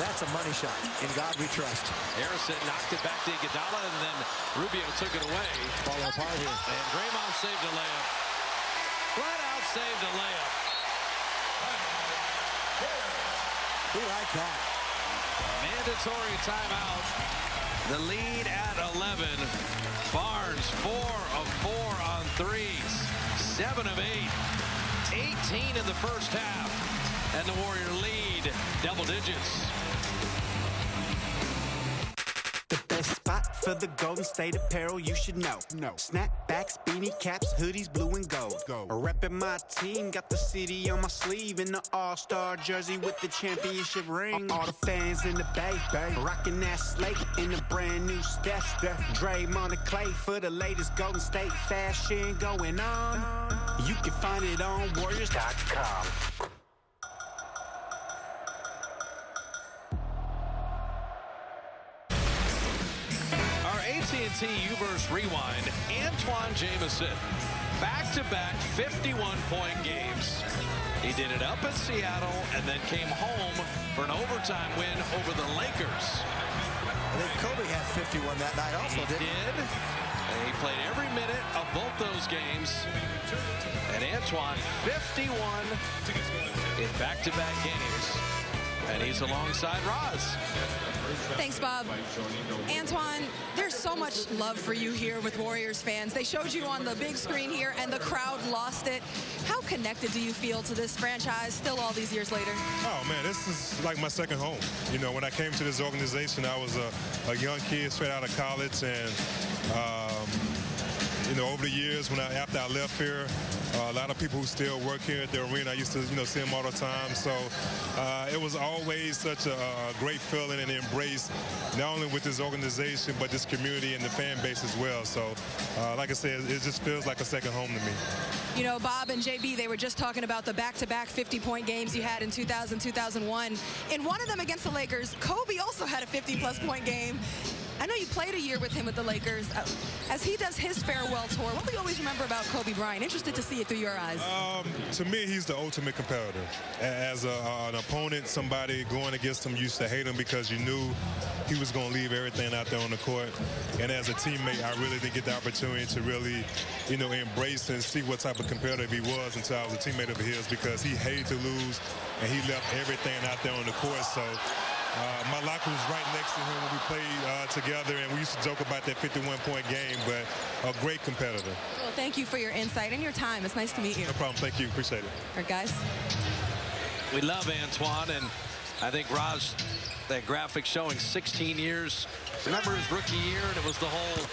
That's a money shot. In God we trust. Harrison knocked it back to Iguodala, and then Rubio took it away. Falling apart here. And Draymond saved a layup. Flat out saved a layup. We like that. Mandatory timeout. The lead at 11. Barnes 4 of 4 on threes. 7 of 8. 18 in the first half. And the Warrior lead double digits. The best spot for the Golden State apparel you should know. Snapbacks, beanie caps, hoodies, blue and gold. Reppin' my team, got the city on my sleeve in the All-Star jersey with the championship ring. All the fans in the Bay, rockin' that slate in the brand new Steph. Draymond and Clay for the latest Golden State fashion going on. You can find it on Warriors.com. AT&T U-verse Rewind, Antoine Jamison, back-to-back 51-point games. He did it up in Seattle and then came home for an overtime win over the Lakers. I think Kobe had 51 that night also, didn't he? Did. And he played every minute of both those games. And Antoine, 51 in back-to-back games. And he's alongside Roz. Thanks, Bob. Antoine, there's so much love for you here with Warriors fans. They showed you on the big screen here, and the crowd lost it. How connected do you feel to this franchise still all these years later? Oh, man, this is like my second home. You know, when I came to this organization, I was a young kid straight out of college, and you know, over the years, after I left here, a lot of people who still work here at the arena, I used to, see them all the time. So it was always such a great feeling and embrace, not only with this organization, but this community and the fan base as well. So, like I said, it just feels like a second home to me. You know, Bob and JB, they were just talking about the back-to-back 50-point games you had in 2000, 2001. In one of them against the Lakers, Kobe also had a 50-plus point game. I know you played a year with him with the Lakers. As he does his farewell tour, what do you always remember about Kobe Bryant? Interested to see it through your eyes. To me, he's the ultimate competitor. As an opponent, somebody going against him, you used to hate him because you knew he was going to leave everything out there on the court. And as a teammate, I really didn't get the opportunity to really, embrace and see what type of competitor he was until I was a teammate of his, because he hated to lose and he left everything out there on the court. So my locker was right next to him when we played together, and we used to joke about that 51-point game, but a great competitor. Well, thank you for your insight and your time. It's nice to meet you. No problem. Thank you. Appreciate it. All right, guys. We love Antoine, and I think Raj, that graphic showing 16 years. Remember his rookie year, and it was the whole,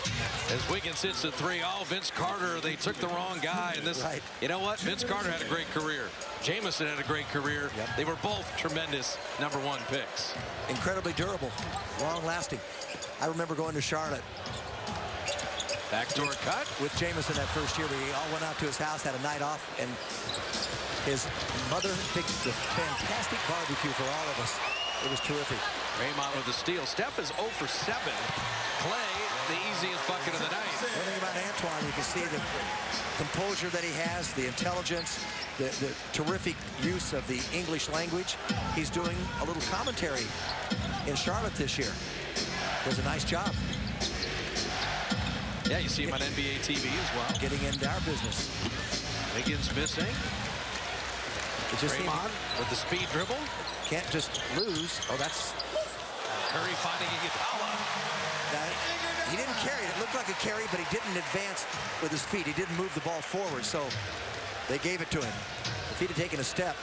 as Wiggins hits the three, Vince Carter, they took the wrong guy. And this, right. You know what? Vince Carter had a great career. Jamison had a great career. Yep. They were both tremendous #1 picks. Incredibly durable, long-lasting. I remember going to Charlotte. Backdoor cut. With Jamison that first year, we all went out to his house, had a night off, and his mother fixed a fantastic barbecue for all of us. It was terrific. Raymond with the steal. Steph is 0 for 7. Clay, the easiest bucket of the night. One thing about Antoine, you can see the composure that he has, the intelligence, the terrific use of the English language. He's doing a little commentary in Charlotte this year. Does a nice job. Yeah, you see him on NBA TV as well. Getting into our business. Wiggins missing. It just Raymond with the speed dribble. Can't just lose. Oh, that's... Curry finding Iguodala. He didn't carry it. It looked like a carry, but he didn't advance with his feet. He didn't move the ball forward, so they gave it to him. If he'd have taken a step,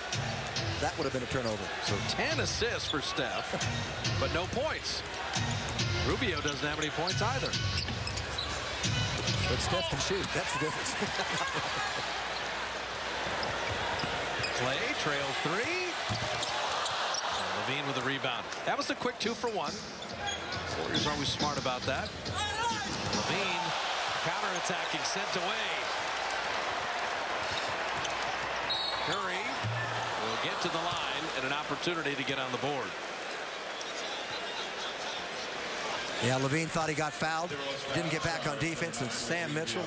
that would have been a turnover. So 10 assists for Steph, but no points. Rubio doesn't have any points either. But Steph can shoot. That's the difference. Clay, trail 3. Levine with a rebound. That was a quick 2 for 1. Warriors always smart about that. Levine, counterattacking, sent away. Curry will get to the line and an opportunity to get on the board. Yeah, Levine thought he got fouled. Didn't get back on defense, and Sam Mitchell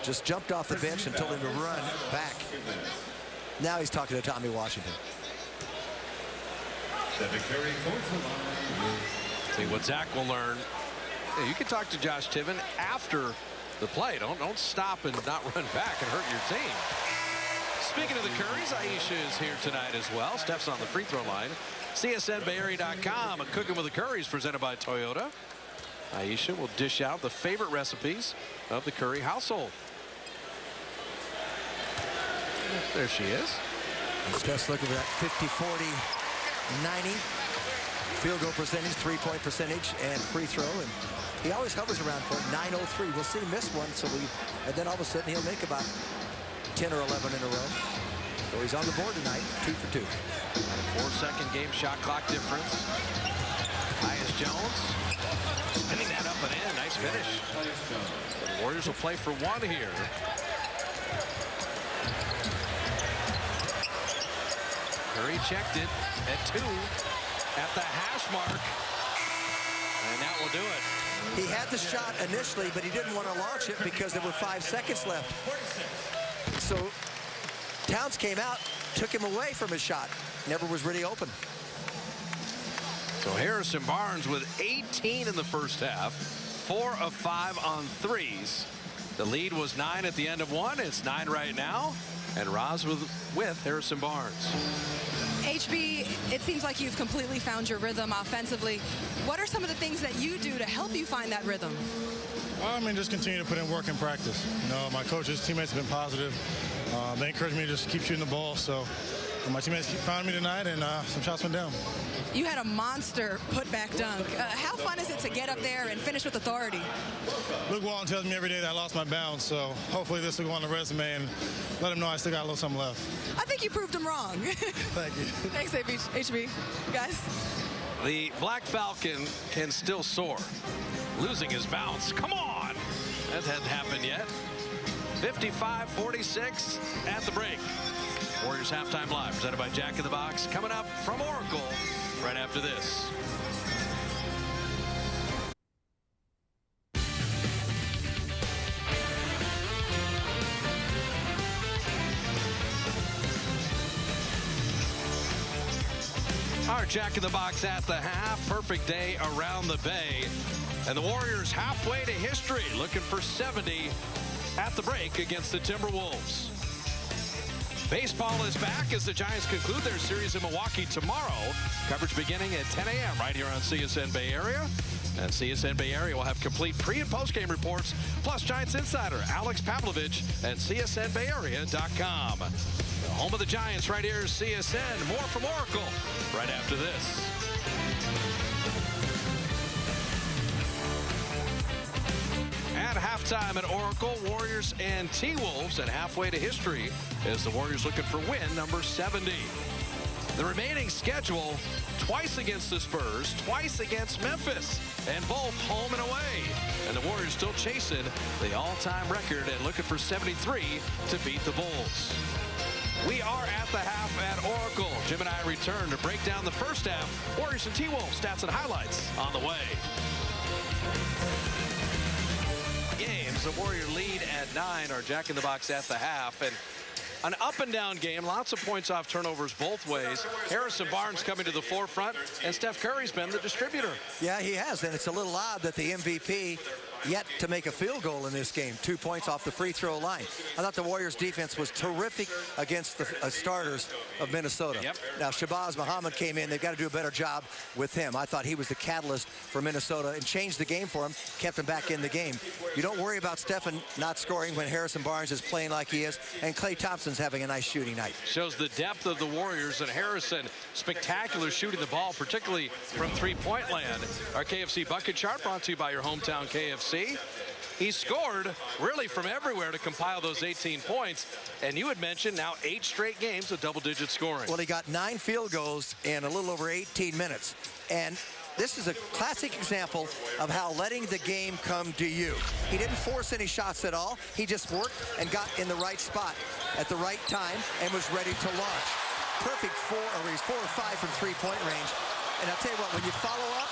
just jumped off the bench and told him to run back. Now he's talking to Tommy Washington. See what Zach will learn. Yeah, you can talk to Josh Tiven after the play. Don't stop and not run back and hurt your team. Speaking of the Currys, Aisha is here tonight as well. Steph's on the free throw line. CSNBayArea.com, a Cooking with the Currys presented by Toyota. Aisha will dish out the favorite recipes of the Curry household. There she is. And Steph's looking for that 50-40-90. field goal percentage, three-point percentage, and free throw. And he always hovers around point 903. We'll see him miss one, and then all of a sudden he'll make about 10 or 11 in a row. So he's on the board tonight, 2 for 2. 4-second game shot clock difference. Tyus Jones spinning that up and in. Nice finish. The Warriors will play for one here. Curry checked it at 2 at the hash mark. And that will do it. He had the shot initially, but he didn't want to launch it because there were 5 seconds left. So Towns came out, took him away from his shot. Never was really open. So Harrison Barnes with 18 in the first half, 4 of 5 on threes. The lead was 9 at the end of one. It's 9 right now. And Roz with Harrison Barnes. HB, it seems like you've completely found your rhythm offensively. What are some of the things that you do to help you find that rhythm? I mean, just continue to put in work and practice. You know, my coaches, teammates have been positive. They encourage me to just keep shooting the ball. So my teammates found me tonight, and some shots went down. You had a monster putback dunk. How fun is it to get up there and finish with authority? Luke Walton tells me every day that I lost my balance, so hopefully this will go on the resume and let him know I still got a little something left. I think you proved him wrong. Thank you. Thanks, HB. Guys. The Black Falcon can still soar. Losing his bounce. Come on! That hadn't happened yet. 55-46 at the break. Warriors Halftime Live, presented by Jack in the Box. Coming up from Oracle right after this. Our Jack in the Box at the half. Perfect day around the Bay. And the Warriors halfway to history, looking for 70 at the break against the Timberwolves. Baseball is back as the Giants conclude their series in Milwaukee tomorrow. Coverage beginning at 10 a.m. right here on CSN Bay Area. And CSN Bay Area will have complete pre- and post-game reports, plus Giants insider Alex Pavlovich at CSNBayArea.com. The home of the Giants right here is CSN. More from Oracle right after this. At halftime at Oracle, Warriors and T-Wolves, and halfway to history as the Warriors looking for win number 70. The remaining schedule, twice against the Spurs, twice against Memphis, and both home and away. And the Warriors still chasing the all-time record and looking for 73 to beat the Bulls. We are at the half at Oracle. Jim and I return to break down the first half. Warriors and T-Wolves stats and highlights on the way. Games, the Warrior lead at 9. Our Jack in the Box at the half. And an up-and-down game, lots of points off turnovers both ways. Harrison Barnes coming to the forefront, and Steph Curry's been the distributor. Yeah, he has, and it's a little odd that the MVP yet to make a field goal in this game. 2 points off the free throw line. I thought the Warriors defense was terrific against the starters of Minnesota. Yep. Now, Shabazz Muhammad came in. They've got to do a better job with him. I thought he was the catalyst for Minnesota and changed the game for him, kept him back in the game. You don't worry about Stephen not scoring when Harrison Barnes is playing like he is, and Klay Thompson's having a nice shooting night. Shows the depth of the Warriors, and Harrison, spectacular shooting the ball, particularly from three-point land. Our KFC bucket chart brought to you by your hometown KFC. He scored really from everywhere to compile those 18 points. And you had mentioned now 8 straight games of double-digit scoring. Well, he got 9 field goals in a little over 18 minutes. And this is a classic example of how letting the game come to you. He didn't force any shots at all. He just worked and got in the right spot at the right time and was ready to launch. Perfect 4 or 5 from three-point range. And I'll tell you what, when you follow up,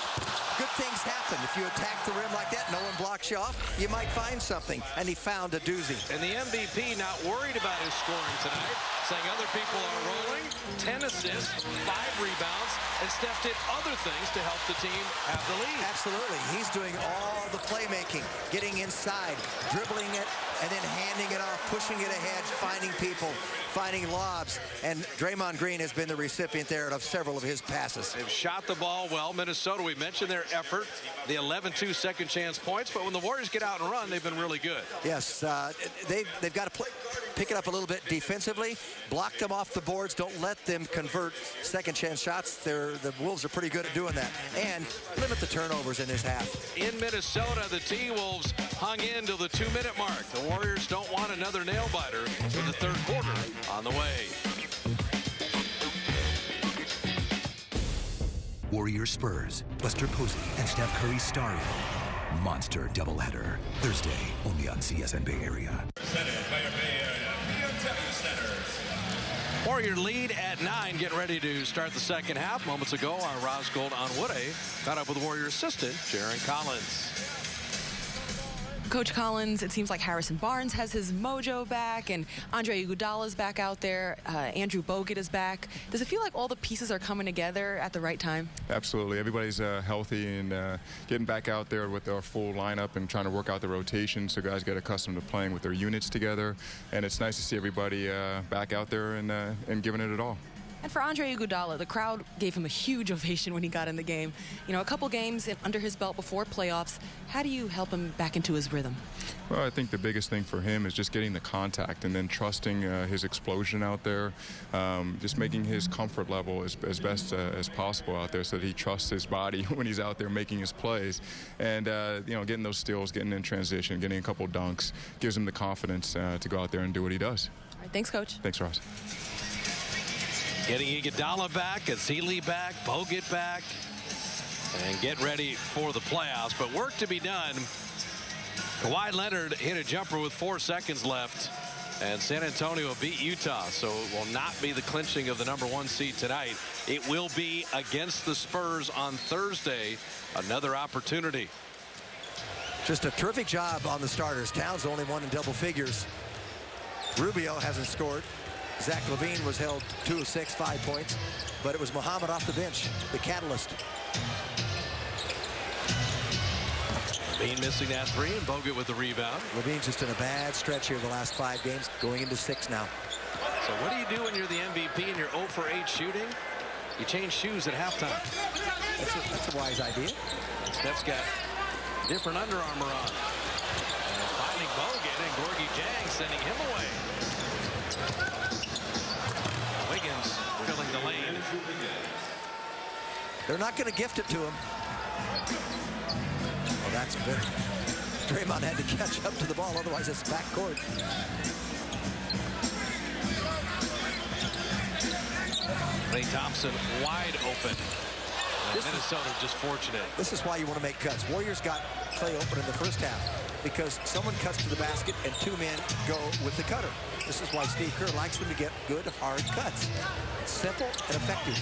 good things happen. If you attack the rim like that, no one blocks you off, you might find something. And he found a doozy. And the MVP not worried about his scoring tonight, saying other people are rolling. 10 assists, 5 rebounds, and Steph did other things to help the team have the lead. Absolutely. He's doing all the playmaking, getting inside, dribbling it, and then handing it off, pushing it ahead, finding people, finding lobs. And Draymond Green has been the recipient there of several of his passes. They've shot shot the ball well. Minnesota, we mentioned their effort, the 11-2 second chance points, but when the Warriors get out and run, they've been really good. Yes, they've got to pick it up a little bit defensively, block them off the boards, don't let them convert second chance shots. The Wolves are pretty good at doing that, and limit the turnovers in this half. In Minnesota, the T-Wolves hung in till the 2-minute mark. The Warriors don't want another nail-biter with the third quarter on the way. Warriors Spurs, Buster Posey and Steph Curry starring. Monster doubleheader. Thursday, only on CSN Bay Area. Warrior lead at 9, getting ready to start the second half. Moments ago, our Roscoe Onwude caught up with Warrior assistant Jaron Collins. Coach Collins, it seems like Harrison Barnes has his mojo back, and Andre Iguodala's back out there. Andrew Bogut is back. Does it feel like all the pieces are coming together at the right time? Absolutely. Everybody's healthy and getting back out there with our full lineup and trying to work out the rotation so guys get accustomed to playing with their units together. And it's nice to see everybody back out there and giving it all. And for Andre Iguodala, the crowd gave him a huge ovation when he got in the game. You know, a couple games under his belt before playoffs. How do you help him back into his rhythm? Well, I think the biggest thing for him is just getting the contact and then trusting his explosion out there, just making his comfort level as best as possible out there so that he trusts his body when he's out there making his plays. And, you know, getting those steals, getting in transition, getting a couple dunks, gives him the confidence to go out there and do what he does. All right, thanks, Coach. Thanks, Ross. Getting Iguodala back, Ezeli back, Bogut back, and get ready for the playoffs. But work to be done. Kawhi Leonard hit a jumper with 4 seconds left, and San Antonio beat Utah, so it will not be the clinching of the #1 seed tonight. It will be against the Spurs on Thursday. Another opportunity. Just a terrific job on the starters. Towns only won in double figures. Rubio hasn't scored. Zach LaVine was held 2 of 6, 5 points, but it was Muhammad off the bench, the catalyst. LaVine missing that 3, and Bogut with the rebound. LaVine's just in a bad stretch here the last 5 games, going into 6 now. So what do you do when you're the MVP and you're 0 for 8 shooting? You change shoes at halftime. That's a wise idea. Steph's got different Under Armour on. And finding Bogut, and Gorgie Jang sending him away. Wiggins filling the lane. They're not going to gift it to him. Well, that's very... Draymond had to catch up to the ball, otherwise it's backcourt. Klay Thompson wide open. Minnesota just fortunate. This is why you want to make cuts. Warriors got Klay open in the first half because someone cuts to the basket and 2 men go with the cutter. This is why Steve Kerr likes them to get good, hard cuts. It's simple and effective.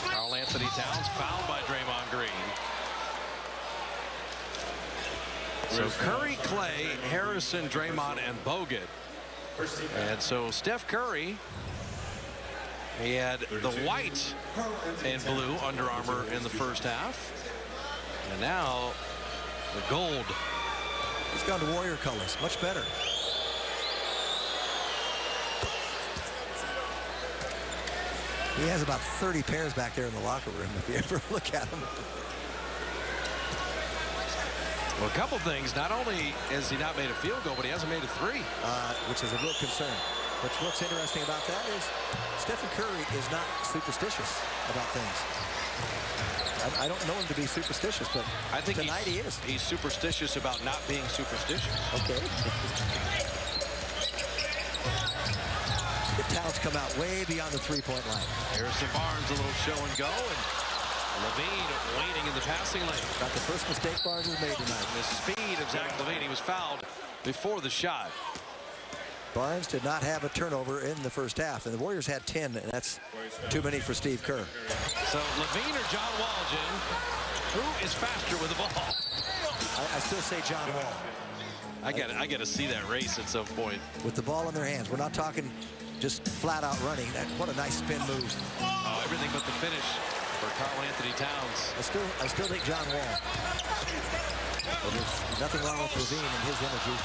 Karl Anthony Towns fouled by Draymond Green. So Curry, Klay, Harrison, Draymond, and Bogut. And so Steph Curry, he had the white and blue Under Armour in the first half. And now the gold. He's gone to Warrior colors. Much better. He has about 30 pairs back there in the locker room if you ever look at them. Well, a couple things. Not only has he not made a field goal, but he hasn't made a 3. Which is a real concern. But what's interesting about that is Stephen Curry is not superstitious about things. I don't know him to be superstitious, but I think tonight he is. He's superstitious about not being superstitious. Okay. The Towns come out way beyond the three-point line. Harrison Barnes, a little show and go, and LaVine waiting in the passing lane. Not the first mistake Barnes has made tonight. And the speed of Zach LaVine, he was fouled before the shot. Barnes did not have a turnover in the first half, and the Warriors had 10, and that's too many for Steve Kerr. So LaVine or John Wall, Jim? Who is faster with the ball? I still say John Wall. I got to see that race at some point. With the ball in their hands. We're not talking just flat out running. What a nice spin move. Oh, everything but the finish for Karl Anthony Towns. I still think John Wall. But there's nothing wrong with LaVine and his energy.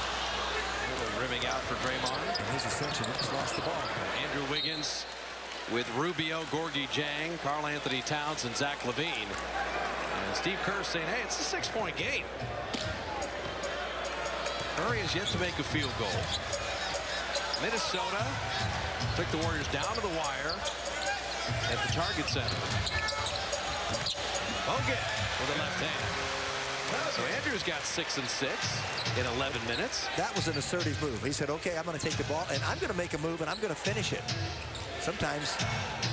Rimming out for Draymond. And his ascension, he just lost the ball. Andrew Wiggins with Rubio, Gorgie Jang, Karl Anthony Towns, and Zach LaVine. And Steve Kerr saying, hey, it's a 6-point game. Curry has yet to make a field goal. Minnesota took the Warriors down to the wire at the Target Center. Bogut with a left hand. So Andrews got 6 and 6 in 11 minutes. That was an assertive move. He said, okay, I'm going to take the ball, and I'm going to make a move, and I'm going to finish it. Sometimes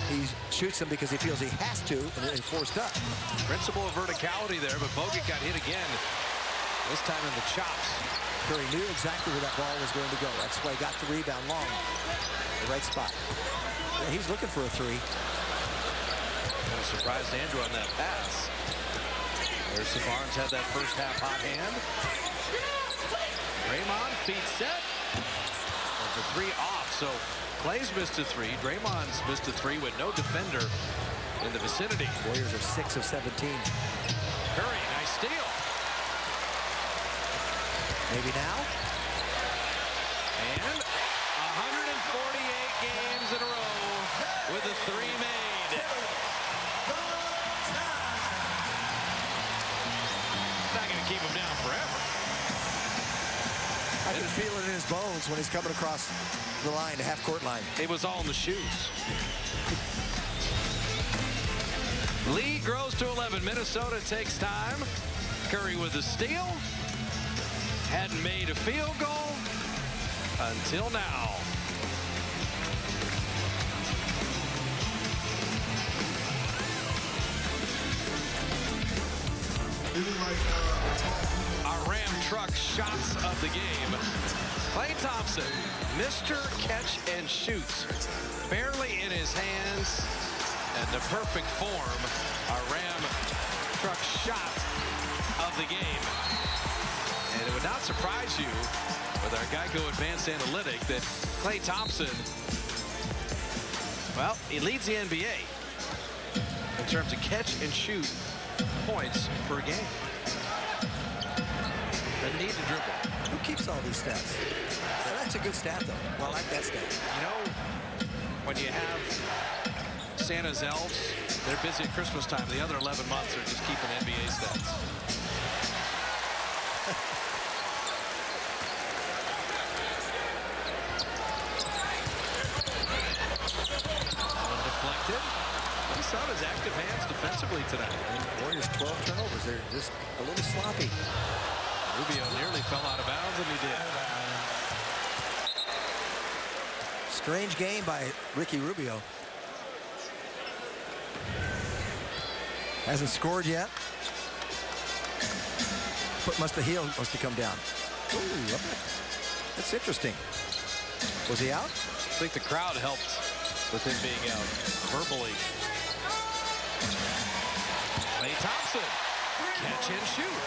he shoots them because he feels he has to, and then forced up. Principle of verticality there, but Bogut got hit again, this time in the chops. Curry knew exactly where that ball was going to go. That's why he got the rebound long. The right spot. Yeah, he's looking for a three. Kind of surprised Andrew on that pass. Harrison Barnes had that first half hot hand. Draymond, feet set. And the three off. So Clay's missed a three. Draymond's missed a three with no defender in the vicinity. Warriors are 6 of 17. Curry, nice steal. Maybe now. And 148 games in a row with a three made. Not going to keep him down forever. I can feel it in his bones when he's coming across the line, the half-court line. It was all in the shoes. Lead grows to 11. Minnesota takes time. Curry with a steal. Hadn't made a field goal until now. Our Ram Truck shots of the game. Klay Thompson, Mr. Catch and Shoot. Barely in his hands and the perfect form. Our Ram Truck shot of the game. And it would not surprise you with our Geico Advanced Analytic that Klay Thompson, well, he leads the NBA in terms of catch and shoot points per game. Doesn't need to dribble. Who keeps all these stats? Well, that's a good stat, though. Well, I like that stat. You know, when you have Santa's elves, they're busy at Christmas time. The other 11 months are just keeping NBA stats. Deflected. Minnesota's active hands defensively tonight. And Warriors 12 turnovers. They're just a little sloppy. Rubio nearly fell out of bounds, and he did. Strange game by Ricky Rubio. Hasn't scored yet. But the heel must have come down. Ooh, that's interesting. Was he out? I think the crowd helped with him being out verbally. Klay Thompson, catch and shoot.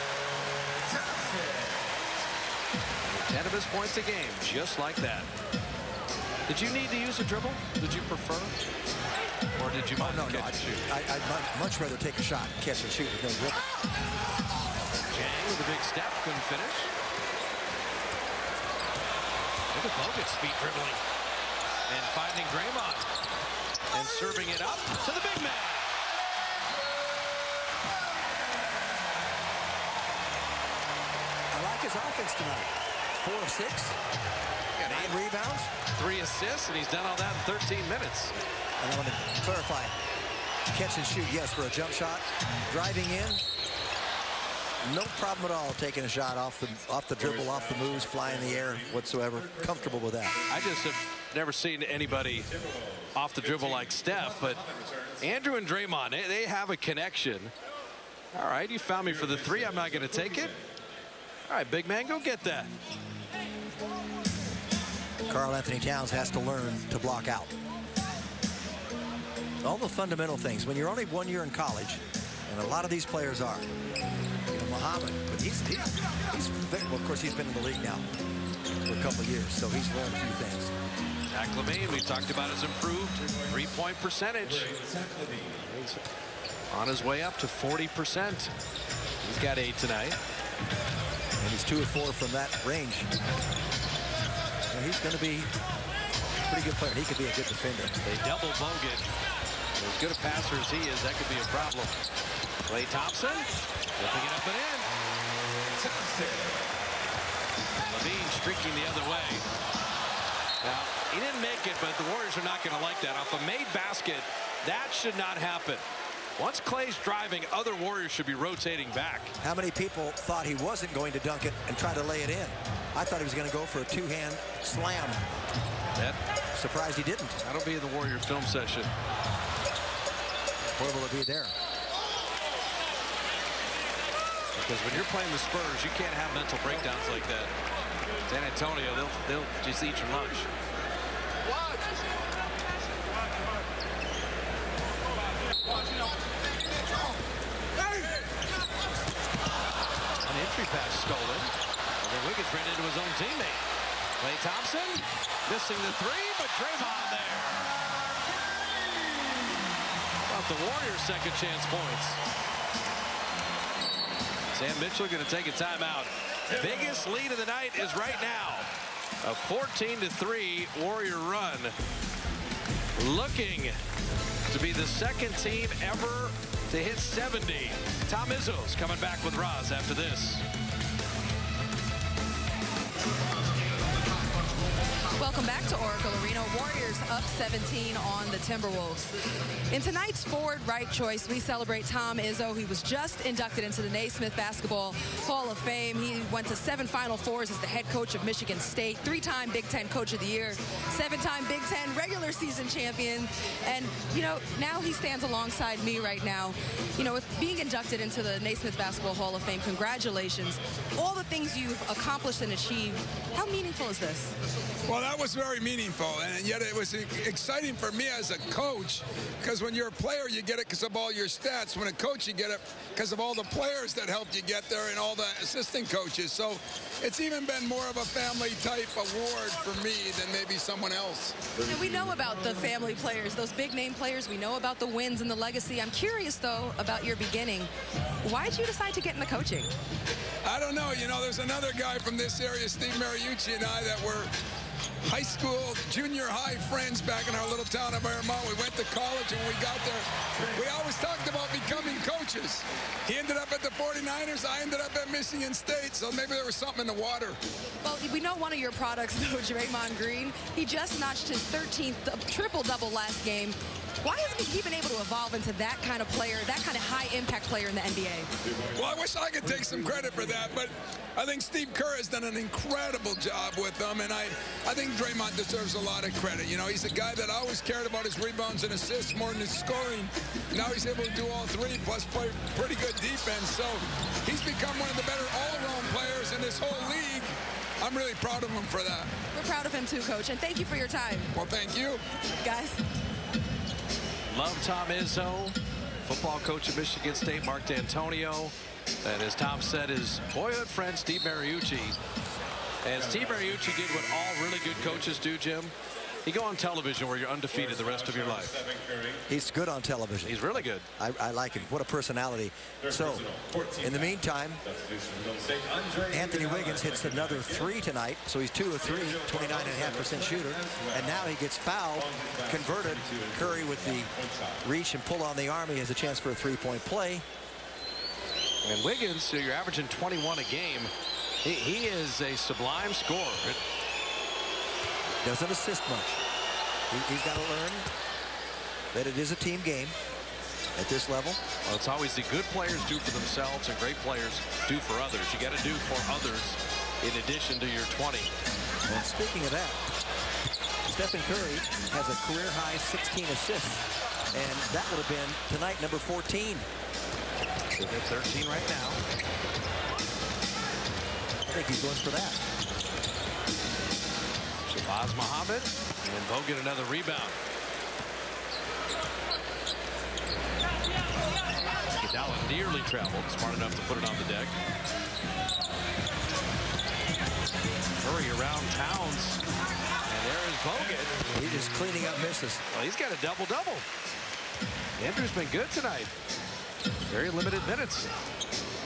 10 of his points a game, just like that. Did you need to use a dribble? Did you prefer? Or did you mind catch and shoot? I'd much rather take a shot, catch and shoot with no dribble. Jang with a big step, couldn't finish. Look at Bogut speed dribbling. And finding Draymond. And serving it up to the big man. I like his offense tonight. 4 of 6. Got 9 rebounds. 3 assists, and he's done all that in 13 minutes. And I want to clarify. Catch and shoot, yes, for a jump shot. Driving in. No problem at all taking a shot off the dribble, off the moves, fly in the air whatsoever. Comfortable with that. I just have never seen anybody off the dribble like Steph, but Andrew and Draymond, they have a connection. All right, you found me for the 3. I'm not going to take it. All right, big man, go get that. Karl Anthony Towns has to learn to block out. All the fundamental things. When you're only 1 year in college, and a lot of these players are, Muhammad, but he's well, of course, he's been in the league now for a couple of years, so he's learned a few things. Zach LaVine, we talked about his improved three-point percentage. On his way up to 40%. He's got 8 tonight. And he's 2 of 4 from that range. And he's going to be pretty good player. He could be a good defender. They double Bogut. As good a passer as he is, that could be a problem. Klay Thompson, flipping it up and in. Levine streaking the other way. Now, he didn't make it, but the Warriors are not going to like that. Off a made basket, that should not happen. Once Klay's driving, other Warriors should be rotating back. How many people thought he wasn't going to dunk it and try to lay it in? I thought he was going to go for a two-hand slam. Surprised he didn't. That'll be in the Warrior film session. Where will it be there? Because when you're playing the Spurs, you can't have mental breakdowns like that. San Antonio, they'll just eat your lunch. An entry pass stolen. And then Wiggins ran into his own teammate. Klay Thompson missing the three, but Draymond there. About the Warriors' second chance points. Sam Mitchell going to take a timeout. Biggest lead of the night is right now. A 14-3 Warrior run. Looking to be the second team ever to hit 70. Tom Izzo's coming back with Roz after this. Welcome back to Oracle Arena. Warriors up 17 on the Timberwolves. In tonight's forward right choice, we celebrate Tom Izzo. He was just inducted into the Naismith Basketball Hall of Fame. He went to 7 Final Fours as the head coach of Michigan State, 3-time Big Ten Coach of the Year, 7-time Big Ten regular season champion. And, you know, now he stands alongside me right now. You know, with being inducted into the Naismith Basketball Hall of Fame, congratulations. All the things you've accomplished and achieved, how meaningful is this? Well, that was very meaningful, and yet it was exciting for me as a coach, because when you're a player, you get it because of all your stats. When a coach, you get it because of all the players that helped you get there and all the assistant coaches. So it's even been more of a family-type award for me than maybe someone else. And we know about the family players, those big-name players. We know about the wins and the legacy. I'm curious, though, about your beginning. Why did you decide to get into coaching? I don't know. You know, there's another guy from this area, Steve Mariucci, and I, that were high school, junior high friends back in our little town of Vermont. We went to college, and when we got there, we always talked about becoming coaches. He ended up at the 49ers. I ended up at Michigan State, so maybe there was something in the water. Well, we know one of your products, though, Draymond Green. He just notched his 13th triple-double last game. Why hasn't he been able to evolve into that kind of player, that kind of high-impact player in the NBA? Well, I wish I could take some credit for that, but I think Steve Kerr has done an incredible job with them, and I think Draymond deserves a lot of credit. You know, he's a guy that always cared about his rebounds and assists more than his scoring. Now he's able to do all three, plus play pretty good defense. So he's become one of the better all-around players in this whole league. I'm really proud of him for that. We're proud of him, too, Coach, and thank you for your time. Well, thank you. Guys. Love Tom Izzo, football coach of Michigan State, Mark D'Antonio, and as Tom said, his boyhood friend, Steve Mariucci. And Steve Mariucci did what all really good coaches do, Jim. You go on television where you're undefeated the rest of your life. He's good on television. He's really good. I like him. What a personality. So, in the meantime, Anthony Wiggins hits another 3 tonight. So he's 2 of 3, 29.5% shooter. And now he gets fouled, converted. Curry with the reach and pull on the arm. He has a chance for a 3-point play. And Wiggins, so you're averaging 21 a game. He is a sublime scorer. Doesn't assist much. He's got to learn that it is a team game at this level. Well, it's always the good players do for themselves and great players do for others. You got to do for others in addition to your 20. And speaking of that, Stephen Curry has a career-high 16 assists, and that would have been tonight number 14. So they're 13 right now. I think he's going for that. Shabazz Muhammad, and Bogut another rebound. Iguodala nearly traveled, smart enough to put it on the deck. Curry around Towns, and there is Bogut. He's just cleaning up misses. Well, he's got a double-double. Andrew's been good tonight. Very limited minutes.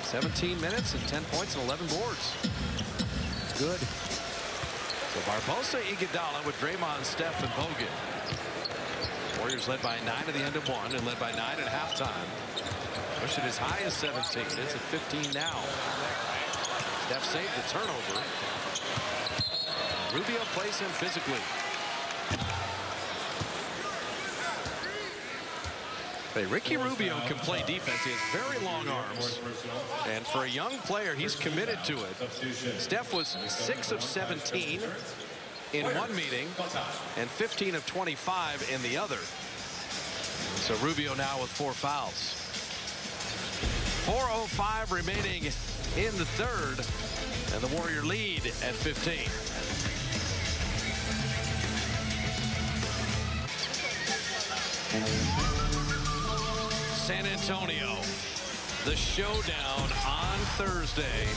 17 minutes and 10 points and 11 boards. It's good. So Barbosa, Iguodala with Draymond, Steph, and Bogut. Warriors led by 9 at the end of 1 and led by 9 at halftime. Pushed it as high as 17. It's at 15 now. Steph saved the turnover. Rubio plays him physically. Hey, Ricky Rubio can play defense. He has very long arms. And for a young player, he's committed to it. Steph was 6 of 17 in one meeting and 15 of 25 in the other. So Rubio now with 4 fouls. 4:05 remaining in the third. And the Warrior lead at 15. San Antonio, the showdown on Thursday.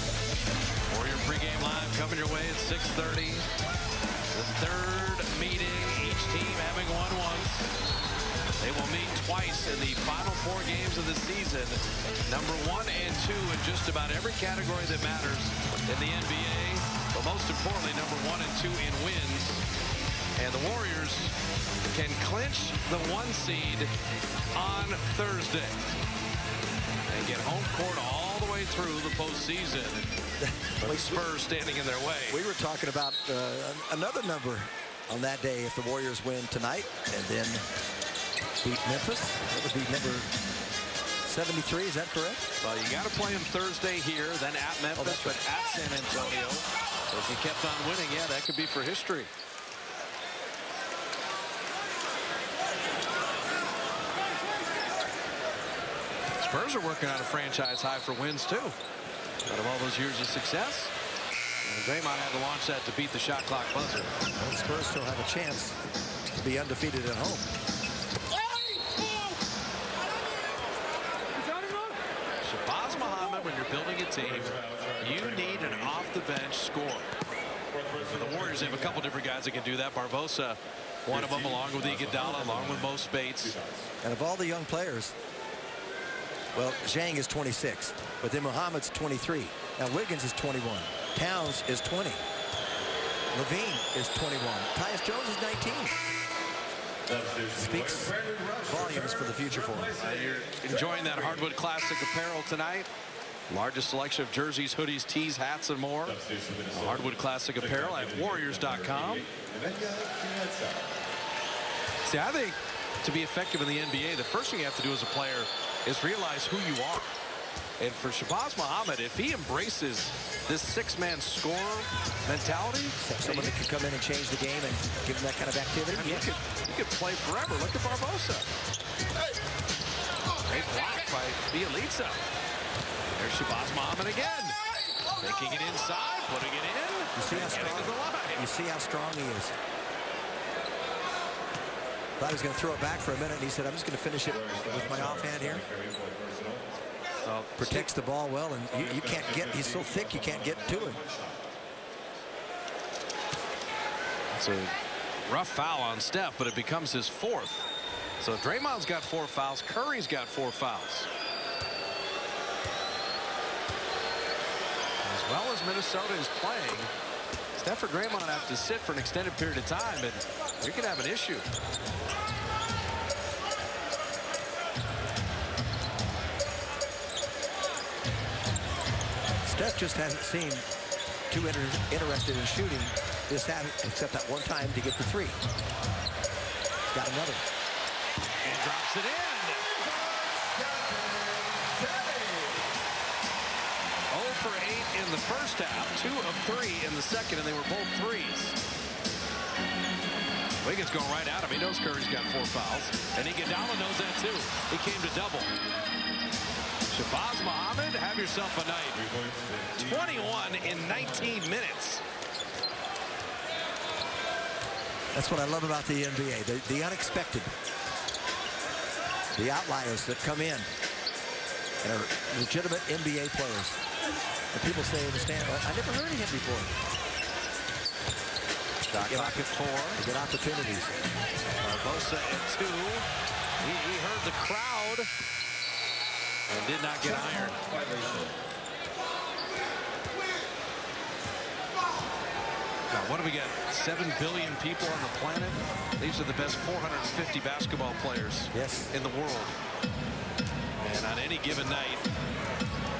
Warrior pregame live coming your way at 6:30. The third meeting, each team having won once. They will meet twice in the final 4 games of the season. Number 1 and 2 in just about every category that matters in the NBA. But most importantly, number 1 and 2 in wins. And the Warriors can clinch the 1 seed on Thursday and get home court all the way through the postseason. With Spurs standing in their way. We were talking about another number on that day if the Warriors win tonight and then beat Memphis. That would be number 73. Is that correct? Well, you got to play them Thursday here, then at Memphis, but at San Antonio. So if you kept on winning, yeah, that could be for history. Spurs are working on a franchise high for wins, too. Out of all those years of success. And Draymond had to launch that to beat the shot clock buzzer. Well, the Spurs still have a chance to be undefeated at home. Shabazz Muhammad, when you're building a team, you need an off-the-bench scorer. The Warriors have a couple different guys that can do that. Barbosa, one of them, along with Iguodala, along with Mo Spates. And of all the young players, well, Zhang is 26, but then Muhammad's 23. Now Wiggins is 21. Towns is 20. Levine is 21. Tyus Jones is 19. Speaks volumes for the future for him. You're enjoying that Hardwood Classic apparel tonight. Largest selection of jerseys, hoodies, tees, hats, and more. Hardwood Classic apparel at Warriors.com. See, I think to be effective in the NBA, the first thing you have to do as a player is realize who you are. And for Shabazz Muhammad, if he embraces this 6-man scorer mentality, someone that can come in and change the game and give him that kind of activity. I mean, you could play forever. Look at Barbosa. Great block by Bjelica. There's Shabazz Muhammad again. Making it inside, putting it in. You see how strong, you see how strong he is. Thought he was going to throw it back for a minute, and he said, I'm just going to finish it with my offhand here. Protects the ball well, and you can't get, he's so thick you can't get to him. It's a rough foul on Steph, but it becomes his 4th. So Draymond's got 4 fouls. Curry's got 4 fouls. As well as Minnesota is playing, Steph or Draymond have to sit for an extended period of time, and you could have an issue. Steph just hasn't seemed too interested in shooting this half, except that one time to get the 3. He's got another. And drops it in. 0 for 8 in the first half, 2 of 3 in the second, and they were both threes. Wiggins going right at him. He knows Curry's got 4 fouls. And Iguodala knows that too. He came to double. Shabazz Muhammad, have yourself a night. 21 in 19 minutes. That's what I love about the NBA. The unexpected. The outliers that come in and are legitimate NBA players. And people say in the stand, I never heard of him before. Shot clock at 4. They get opportunities. Barbosa at 2. He heard the crowd and did not get ironed. Now What do we got? 7 billion people on the planet. These are the best 450 basketball players in the world. And on any given night,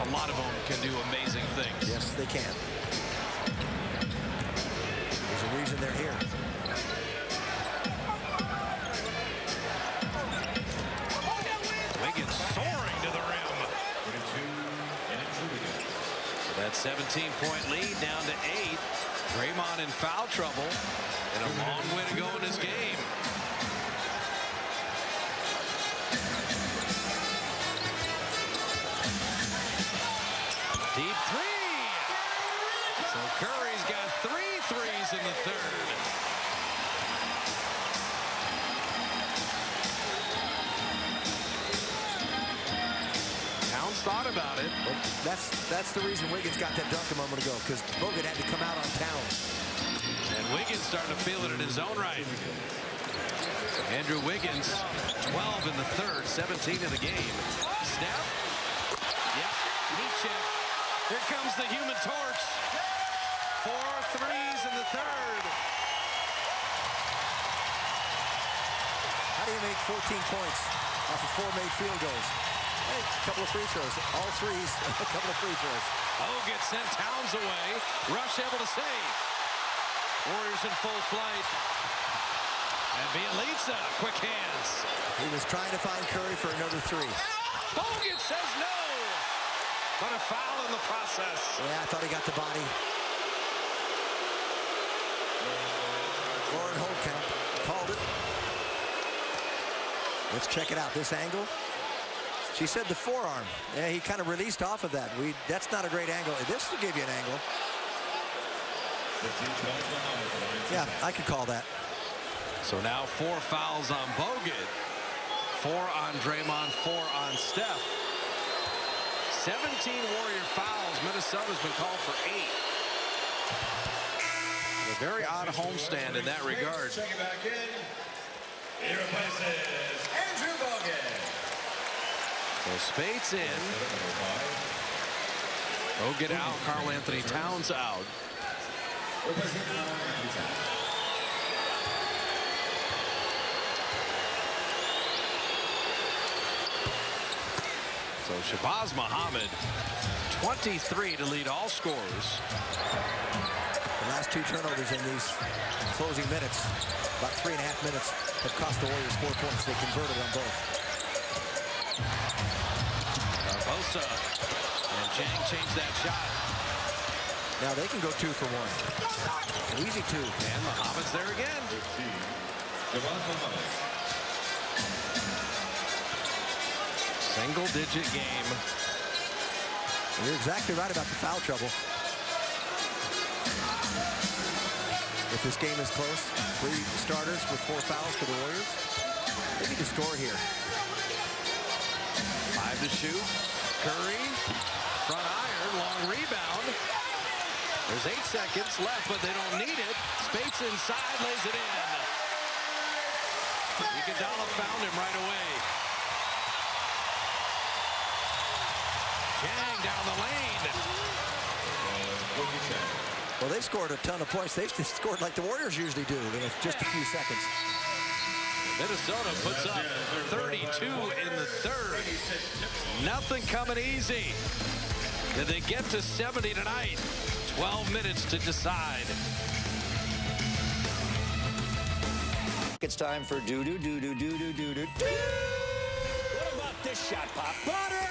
a lot of them can do amazing things. Yes, they can. There's a reason they're here. Wiggins soaring to the rim. So that 17-point lead down to 8. Draymond in foul trouble, and a long way to go in this game. Deep three. So Curry's got 3 threes in the third. Towns thought about it. Well, that's the reason Wiggins got that dunk a moment ago, because Bogut had to come out on Towns. And Wiggins starting to feel it in his own right. Andrew Wiggins, 12 in the third, 17 in the game. Steph. Yep, knee check. Here comes the Human Torch. 4 threes in the third. How do you make 14 points off of 4 made field goals? Hey, a couple of free throws. All threes, a couple of free throws. Bogut sent Towns away. Rush able to save. Warriors in full flight. And Bielitsa, quick hands. He was trying to find Curry for another 3. Bogut says no. But a foul in the process. Yeah, I thought he got the body. Lauren Holtkamp called it. Let's check it out. This angle. She said the forearm. Yeah, he kind of released off of that. That's not a great angle. This will give you an angle. Yeah, I could call that. So now 4 fouls on Bogut. 4 on Draymond, 4 on Steph. 17 Warrior fouls. Minnesota's been called for 8. A very odd homestand in that regard. Checking back in. He replaces Andrew Bogut. So Spates in. Bogut out. Karl Anthony Towns out. So Shabazz Muhammad, 23 to lead all scorers. The last 2 turnovers in these closing minutes, about 3.5 minutes, have cost the Warriors 4 points. They converted on both. Barbosa and Chang changed that shot. Now they can go 2 for 1. Easy 2. And Muhammad's there again. Single-digit game. You're exactly right about the foul trouble. If this game is close, 3 starters with 4 fouls for the Warriors. They need to score here. 5 to shoot. Curry, front iron, long rebound. There's 8 seconds left, but they don't need it. Spates inside, lays it in. Iguodala found him right away. Chang down the lane. Well, they've scored a ton of points. They've scored like the Warriors usually do in just a few seconds. Minnesota puts up 32 in the third. Nothing coming easy. Did they get to 70 tonight? 12 minutes to decide. It's time for do-do-do-do-do-do-do-do. What about this shot, Pop? Butter!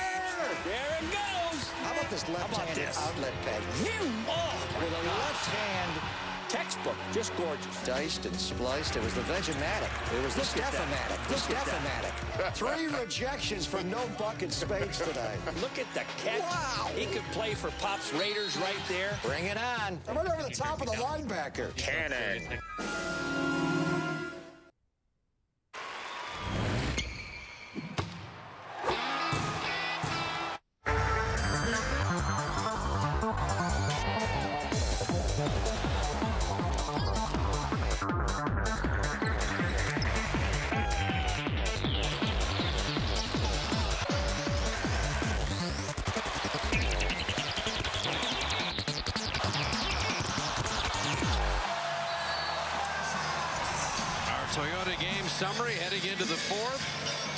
There it goes! How about this left-handed outlet peg? With a left hand, textbook, just gorgeous. Diced and spliced. It was the Vegematic. It was the Steph-O-Matic. The Steph-O-Matic. 3 rejections for no bucket Spates today. Look at the catch. Wow! He could play for Pop's Raiders right there. Bring it on. I'm right over the top of the linebacker. Cannon. summary heading into the fourth.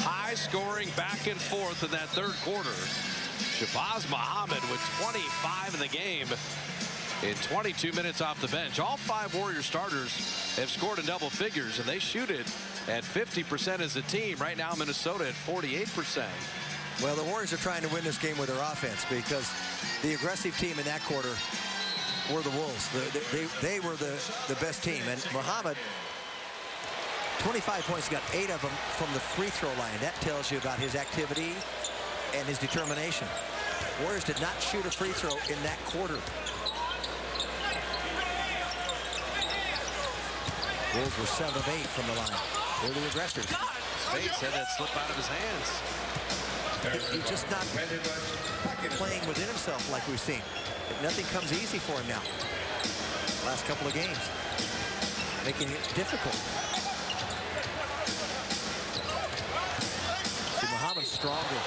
High scoring back and forth in that third quarter. Shabazz Muhammad with 25 in the game in 22 minutes off the bench. All 5 Warrior starters have scored in double figures, and they shoot it at 50% as a team. Right now, Minnesota at 48%. Well, the Warriors are trying to win this game with their offense because the aggressive team in that quarter were the Wolves. They were the best team. And Muhammad, 25 points, got 8 of them from the free throw line. That tells you about his activity and his determination. Warriors did not shoot a free throw in that quarter. Wolves were 7 of 8 from the line. They're the aggressors. Speights had that slip out of his hands. He's just not playing within himself like we've seen. Nothing comes easy for him now. Last couple of games, making it difficult. See, Muhammad's stronger,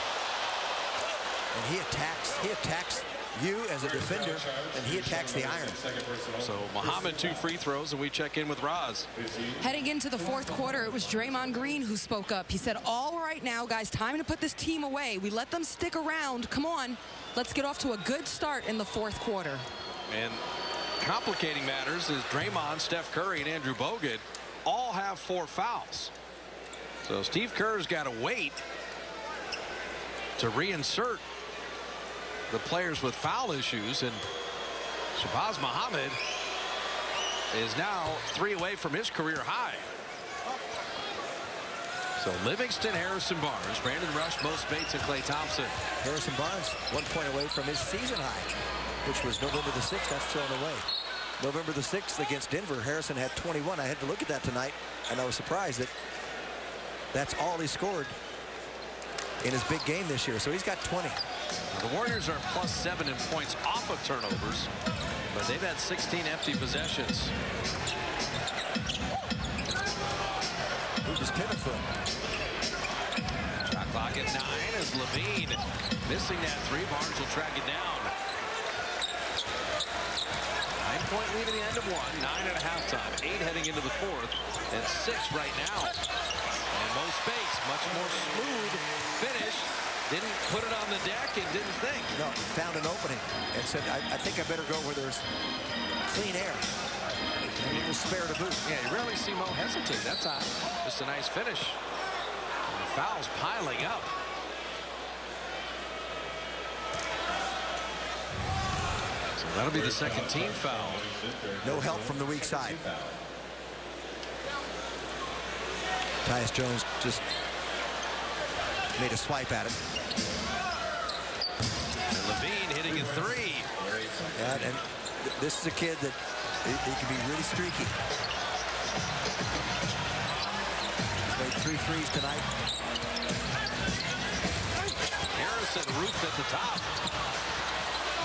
and he attacks you as a defender, and he attacks the iron. So Muhammad 2 free throws, and we check in with Roz. Heading into the fourth quarter, it was Draymond Green who spoke up. He said, all right now, guys, time to put this team away. We let them stick around. Come on, let's get off to a good start in the fourth quarter. And complicating matters is Draymond, Steph Curry, and Andrew Bogut all have 4 fouls. So Steve Kerr's got to wait to reinsert the players with foul issues, and Shabazz Muhammad is now 3 away from his career high. So Livingston, Harrison Barnes, Brandon Rush, Mo Speights, and Klay Thompson. Harrison Barnes 1 point away from his season high, which was November the 6th. That's thrown away. November the 6th against Denver, Harrison had 21. I had to look at that tonight, and I was surprised that that's all he scored in his big game this year. So he's got 20. The Warriors are +7 in points off of turnovers, but they've had 16 empty possessions. Lucas Pivotfoot. Shot clock at 9 as Levine missing that 3. Barnes will track it down. 9-point lead at the end of 1, 9 at halftime, 8 heading into the fourth, and 6 right now. And Mo Speights, much more smooth finish. Didn't put it on the deck and didn't think. No, found an opening and said, I think I better go where there's clean air. And he was spared a boot. Yeah, you rarely see Mo hesitate. That's just a nice finish. And the fouls piling up. So that'll be the second team foul. No help from the weak side. Tyus Jones just made a swipe at him. And Levine hitting a 3. Yeah, and this is a kid that he can be really streaky. He's made 3 threes tonight. Harrison roofed at the top.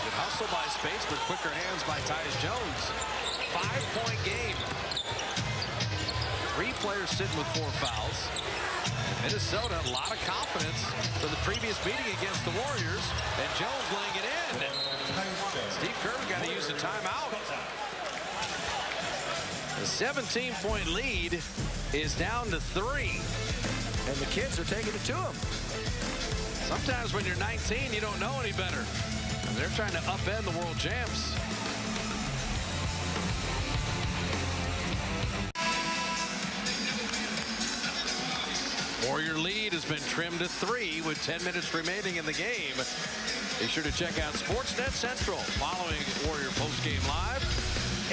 Good hustle by Speights, but quicker hands by Tyus Jones. 5-point game. 3 players sitting with 4 fouls. Minnesota, a lot of confidence from the previous meeting against the Warriors, and Jones laying it in. Steve Kerr got to use the timeout. The 17-point lead is down to 3. And the kids are taking it to him. Sometimes when you're 19, you don't know any better. And they're trying to upend the world champs. Warrior lead has been trimmed to 3 with 10 minutes remaining in the game. Be sure to check out Sportsnet Central following Warrior postgame live.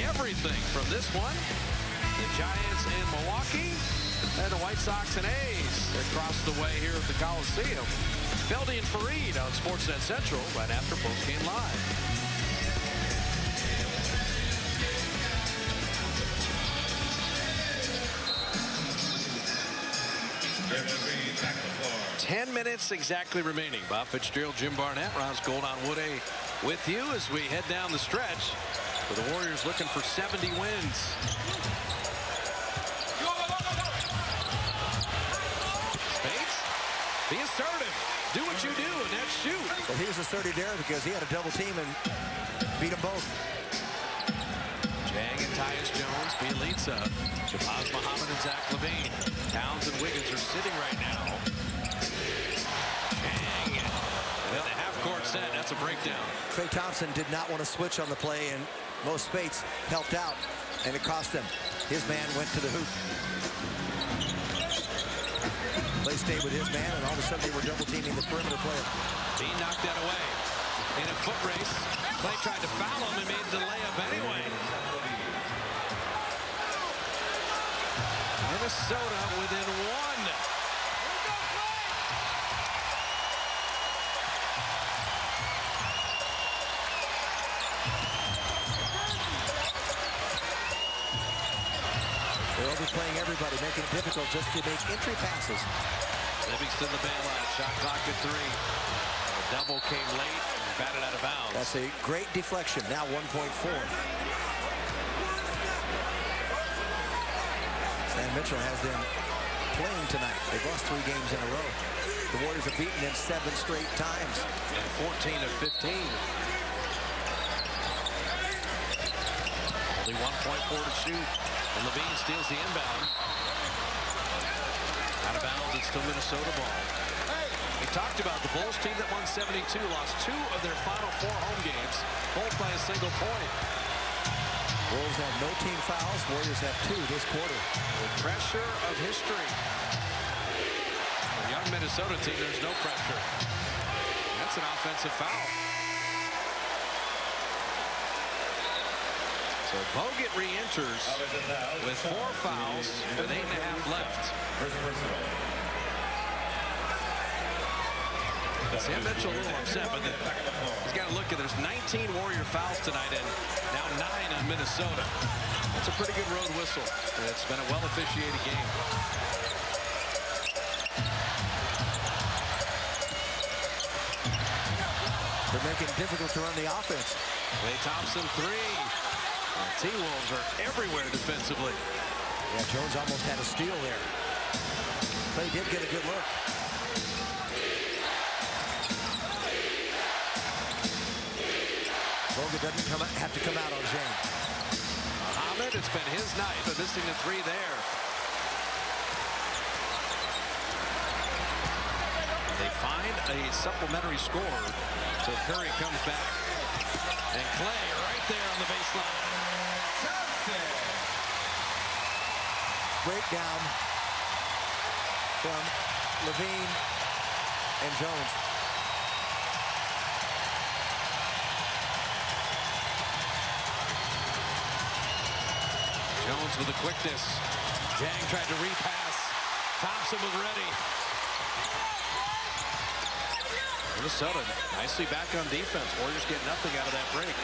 Everything from this one, the Giants in Milwaukee, and the White Sox and A's across the way here at the Coliseum. Feldy and Fareed on Sportsnet Central right after postgame live. Green, back to the floor. 10 minutes exactly remaining. Bob Fitzgerald, Jim Barnett, Roz Gold on Wood A with you as we head down the stretch. For the Warriors looking for 70 wins. Speights, be assertive. Do what you do and then shoot. Well, he was assertive there because he had a double team and beat them both. Chang and Tyus Jones, Bjelica, Shabazz Muhammad, and Zach LaVine. Towns and Wiggins are sitting right now. Chang. And then the half-court set. That's a breakdown. Klay Thompson did not want to switch on the play, and Mo Spates helped out, and it cost him. His man went to the hoop. Klay stayed with his man, and all of a sudden they were double-teaming the perimeter player. He knocked that away. In a foot race, Klay tried to foul him and made the layup anyway. Minnesota within one. They're overplaying everybody, making it difficult just to make entry passes. Livingston the bailout. Shot clock at 3. The double came late and batted out of bounds. That's a great deflection. Now 1.4. Sam Mitchell has them playing tonight. They've lost 3 games in a row. The Warriors have beaten them 7 straight times. And 14 of 15. Only 1.4 to shoot. And LaVine steals the inbound. Out of bounds, it's still Minnesota ball. We talked about the Bulls team that won 72, lost 2 of their final 4 home games, both by a single point. Wolves have no team fouls. Warriors have 2 this quarter. The pressure of history. For a young Minnesota team, there's no pressure. That's an offensive foul. So Bogut re-enters with 4 fouls with 8.5 left. Sam Mitchell a little upset, but he's got to look at there's 19 Warrior fouls tonight and now 9 on Minnesota. That's a pretty good road whistle. It's been a well-officiated game. They're making it difficult to run the offense. Klay Thompson 3. T-Wolves are everywhere defensively. Yeah, Jones almost had a steal there. Klay did get a good look. Bogut doesn't have to come out on Zhang. Muhammad, it's been his night, but missing the 3 there. They find a supplementary score, so Curry comes back. And Klay right there on the baseline. Breakdown from LaVine and Jones. Jones with the quickness. Jang tried to repass. Thompson was ready. Minnesota nicely back on defense. Warriors get nothing out of that break.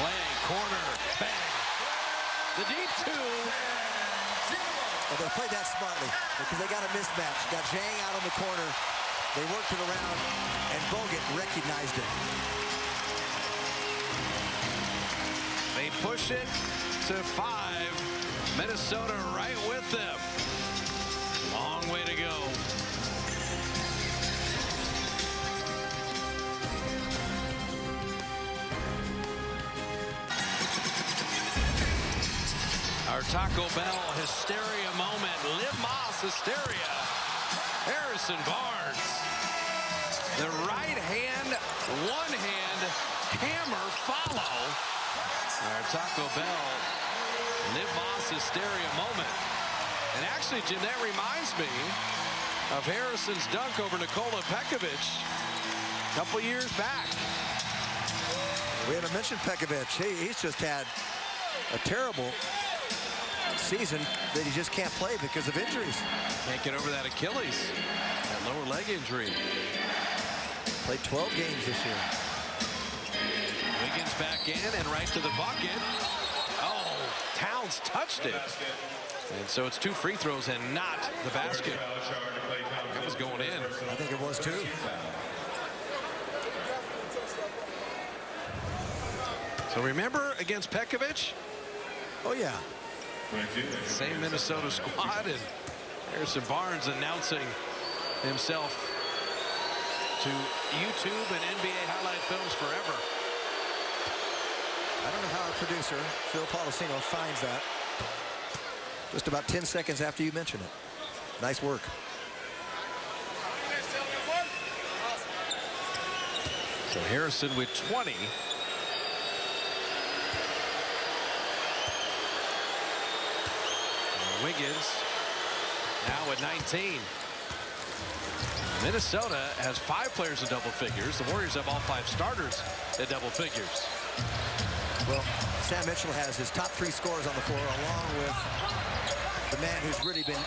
Playing corner, bang. The deep 2. Well, they played that smartly because they got a mismatch. Got Jang out on the corner. They worked it around, and Bogut recognized it. They push it to 5. Minnesota right with them. Long way to go. Our Taco Bell hysteria moment. Liv Moss hysteria. Harrison Barnes. The right hand, one hand hammer follow. Our Taco Bell Liv Moss hysteria moment. And actually, Jim, that reminds me of Harrison's dunk over Nikola Pekovic a couple years back. We haven't mentioned Pekovic. He's just had a terrible season that he just can't play because of injuries. Can't get over that Achilles, that lower leg injury. Played 12 games this year. Wiggins back in and right to the bucket. Oh, Towns touched it. And so it's 2 free throws and not the basket. That was going in. I think it was too. So remember against Pekovic? Oh, yeah. Same Minnesota squad, and Harrison Barnes announcing himself to YouTube and NBA highlight films forever. I don't know how our producer, Phil Polisino, finds that. Just about 10 seconds after you mention it. Nice work. So Harrison with 20. And Wiggins now with 19. Minnesota has 5 players in double figures. The Warriors have all 5 starters in double figures. Well, Sam Mitchell has his top 3 scorers on the floor, along with the man who's really been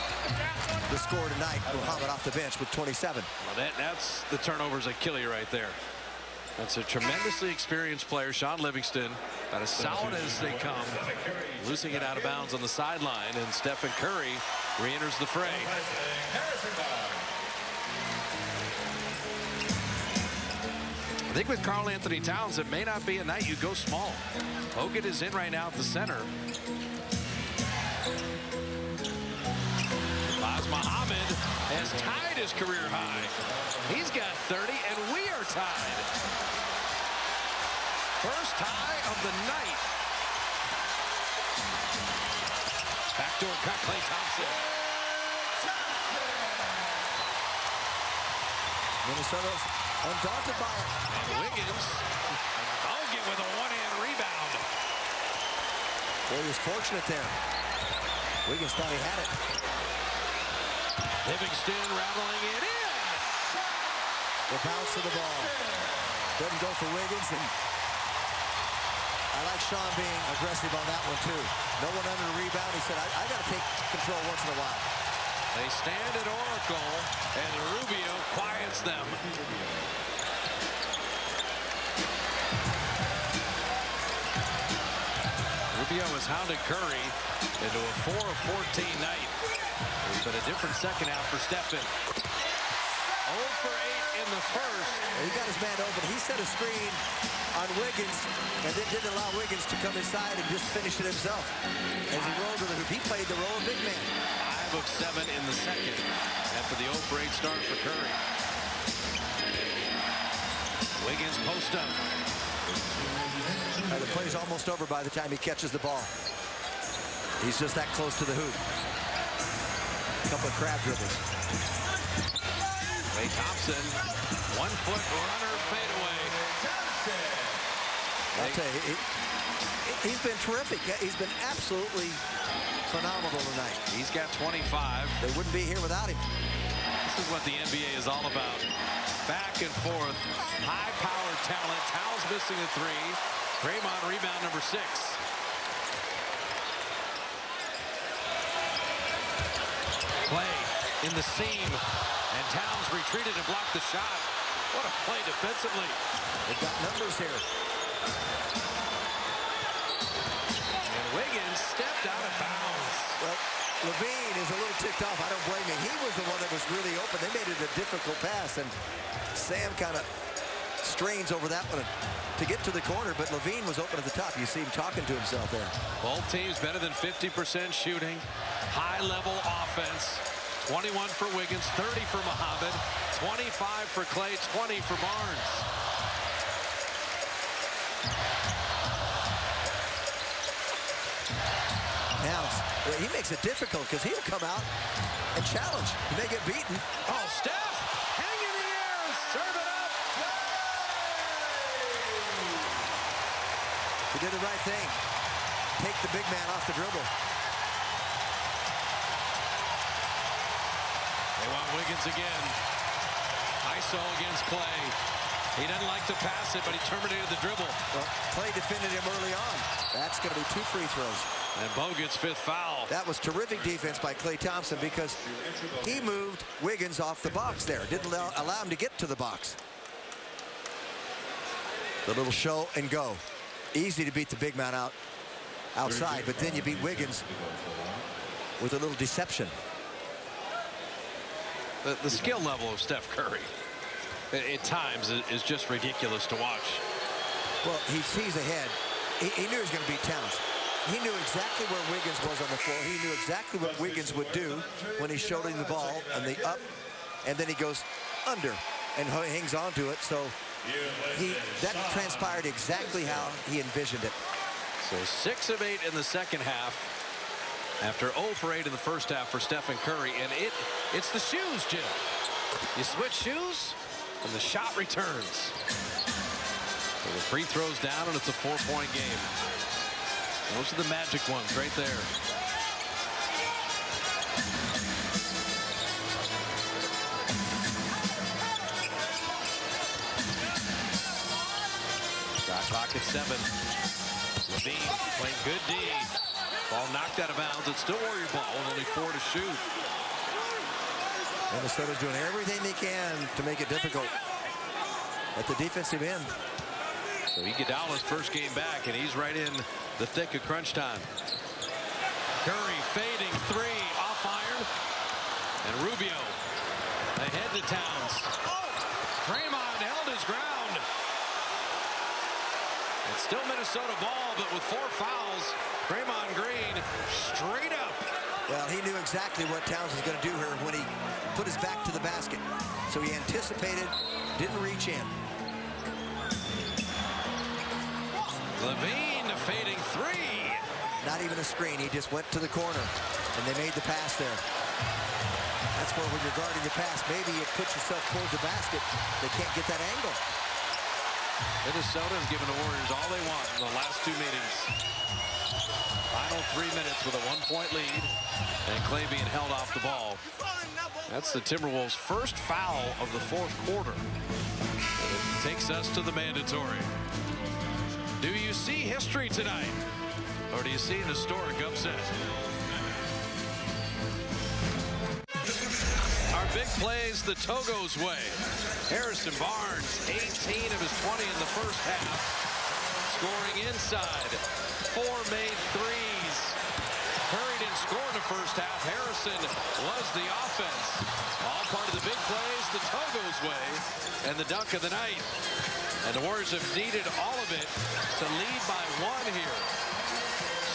the scorer tonight, Muhammad, off the bench with 27. Well, that's the turnovers that kill you right there. That's a tremendously experienced player, Sean Livingston, about as solid as they come, losing it out of bounds on the sideline, and Stephen Curry re-enters the fray. I think with Karl Anthony Towns, it may not be a night you go small. Hogan is in right now at the center. Baz Muhammad has tied his career high. He's got 30, and we are tied. First tie of the night. Backdoor cut, Klay Thompson. Minnesota's undaunted by it. And Wiggins, Bogut with a one-hand rebound. Boy, he was fortunate there. Wiggins thought he had it. Livingston rattling it in. The bounce of the ball. Doesn't go for Wiggins, and I like Sean being aggressive on that one, too. No one under the rebound. He said, I got to take control once in a while. They stand at Oracle, and Rubio quiets them. Rubio has hounded Curry into a 4 of 14 night. It's been a different second half for Stephen. 0 for 8 in the first. He got his man open. He set a screen on Wiggins and then didn't allow Wiggins to come inside and just finish it himself. As he rolled to the hoop, he played the role of big man. 5 of 7 in the second after the 0 for 8 start for Curry. Wiggins post up. The play's almost over by the time he catches the ball. He's just that close to the hoop. A couple of crab dribbles. Klay Thompson, 1-foot runner fadeaway. I'll tell you, he's been terrific. He's been absolutely phenomenal tonight. He's got 25. They wouldn't be here without him. This is what the NBA is all about. Back and forth, high-powered talent. Towns missing the 3. Draymond rebound number 6. Klay in the seam, and Towns retreated and blocked the shot. What a play defensively. They've got numbers here. And Wiggins stepped out of bounds. Well, Levine is a little ticked off. I don't blame him. He was the one that was really open. They made it a difficult pass, and Sam kind of strains over that one to get to the corner, but Levine was open at the top. You see him talking to himself there. Both teams better than 50% shooting. High-level offense. 21 for Wiggins, 30 for Muhammad, 25 for Klay, 20 for Barnes. Towns, he makes it difficult because he'll come out and challenge. He may get beaten. Oh, Steph, hang in the air and serve it up. He did the right thing. Take the big man off the dribble. They want Wiggins again. ISO against Klay. He doesn't like to pass it, but he terminated the dribble. Well, Klay defended him early on. That's going to be 2 free throws. And Bogut's 5th foul. That was terrific defense by Klay Thompson because he moved Wiggins off the box there. Didn't allow him to get to the box. The little show and go. Easy to beat the big man outside, but then you beat Wiggins with a little deception. The skill level of Steph Curry at times is just ridiculous to watch. Well, he sees ahead. He knew he was going to beat Towns. He knew exactly where Wiggins was on the floor. He knew exactly what Wiggins would do when he's shouldering the ball and the up, and then he goes under and hangs on to it. So that transpired exactly how he envisioned it. So 6 of 8 in the second half after 0 for 8 in the first half for Stephen Curry. And it's the shoes, Jim. You switch shoes and the shot returns. So the free throws down and it's a 4-point game. Those are the magic ones right there. Shot clock at 7. Levine playing good D. Ball knocked out of bounds. It's still Warrior ball and only 4 to shoot. Minnesota's doing everything they can to make it difficult at the defensive end. So Iguodala's first game back, and he's right in the thick of crunch time. Curry fading 3 off iron. And Rubio ahead to Towns. Draymond held his ground. It's still Minnesota ball, but with 4 fouls, Draymond Green straight up. Well, he knew exactly what Towns was going to do here when he put his back to the basket. So he anticipated, didn't reach in. Levine fading 3. Not even a screen. He just went to the corner, and they made the pass there. That's where when you're guarding the pass, maybe you put yourself towards the basket. They can't get that angle. Minnesota has given the Warriors all they want in the last 2 meetings. Final 3 minutes with a 1-point lead, and Clay being held off the ball. That's the Timberwolves' first foul of the 4th quarter. And it takes us to the mandatory. Do you see history tonight, or do you see an historic upset? Our big plays the Togo's way. Harrison Barnes, 18 of his 20 in the first half. Scoring inside. 4 made threes. Curry didn't score in the first half. Harrison was the offense. All part of the big plays the Togo's way. And the dunk of the night. And the Warriors have needed all of it to lead by 1 here.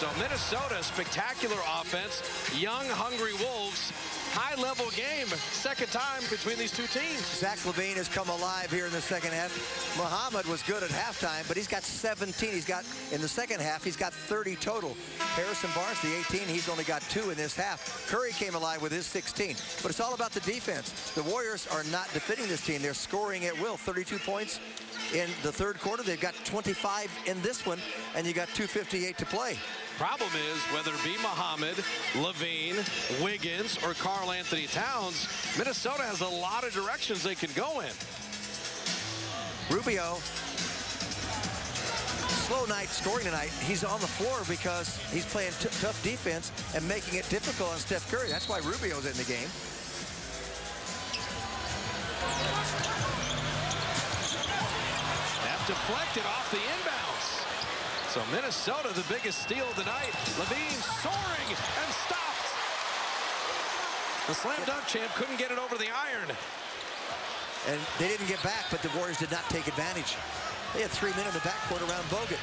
So Minnesota, spectacular offense. Young, hungry Wolves. High-level game. Second time between these two teams. Zach LaVine has come alive here in the second half. Muhammad was good at halftime, but he's got 17. He's got, in the second half, he's got 30 total. Harrison Barnes, the 18, he's only got 2 in this half. Curry came alive with his 16. But it's all about the defense. The Warriors are not defending this team. They're scoring at will. 32 points in the 3rd quarter. They've got 25 in this one, and you got 2:58 to play. Problem is, whether it be Muhammad, Levine, Wiggins, or Karl Anthony Towns, Minnesota has a lot of directions they can go in. Rubio, slow night scoring tonight. He's on the floor because he's playing tough defense and making it difficult on Steph Curry. That's why Rubio's in the game. That deflected off the inbounds. So Minnesota, the biggest steal of the night. Levine soaring and stopped. The slam dunk champ couldn't get it over the iron. And they didn't get back, but the Warriors did not take advantage. They had 3 men in the backcourt around Bogut.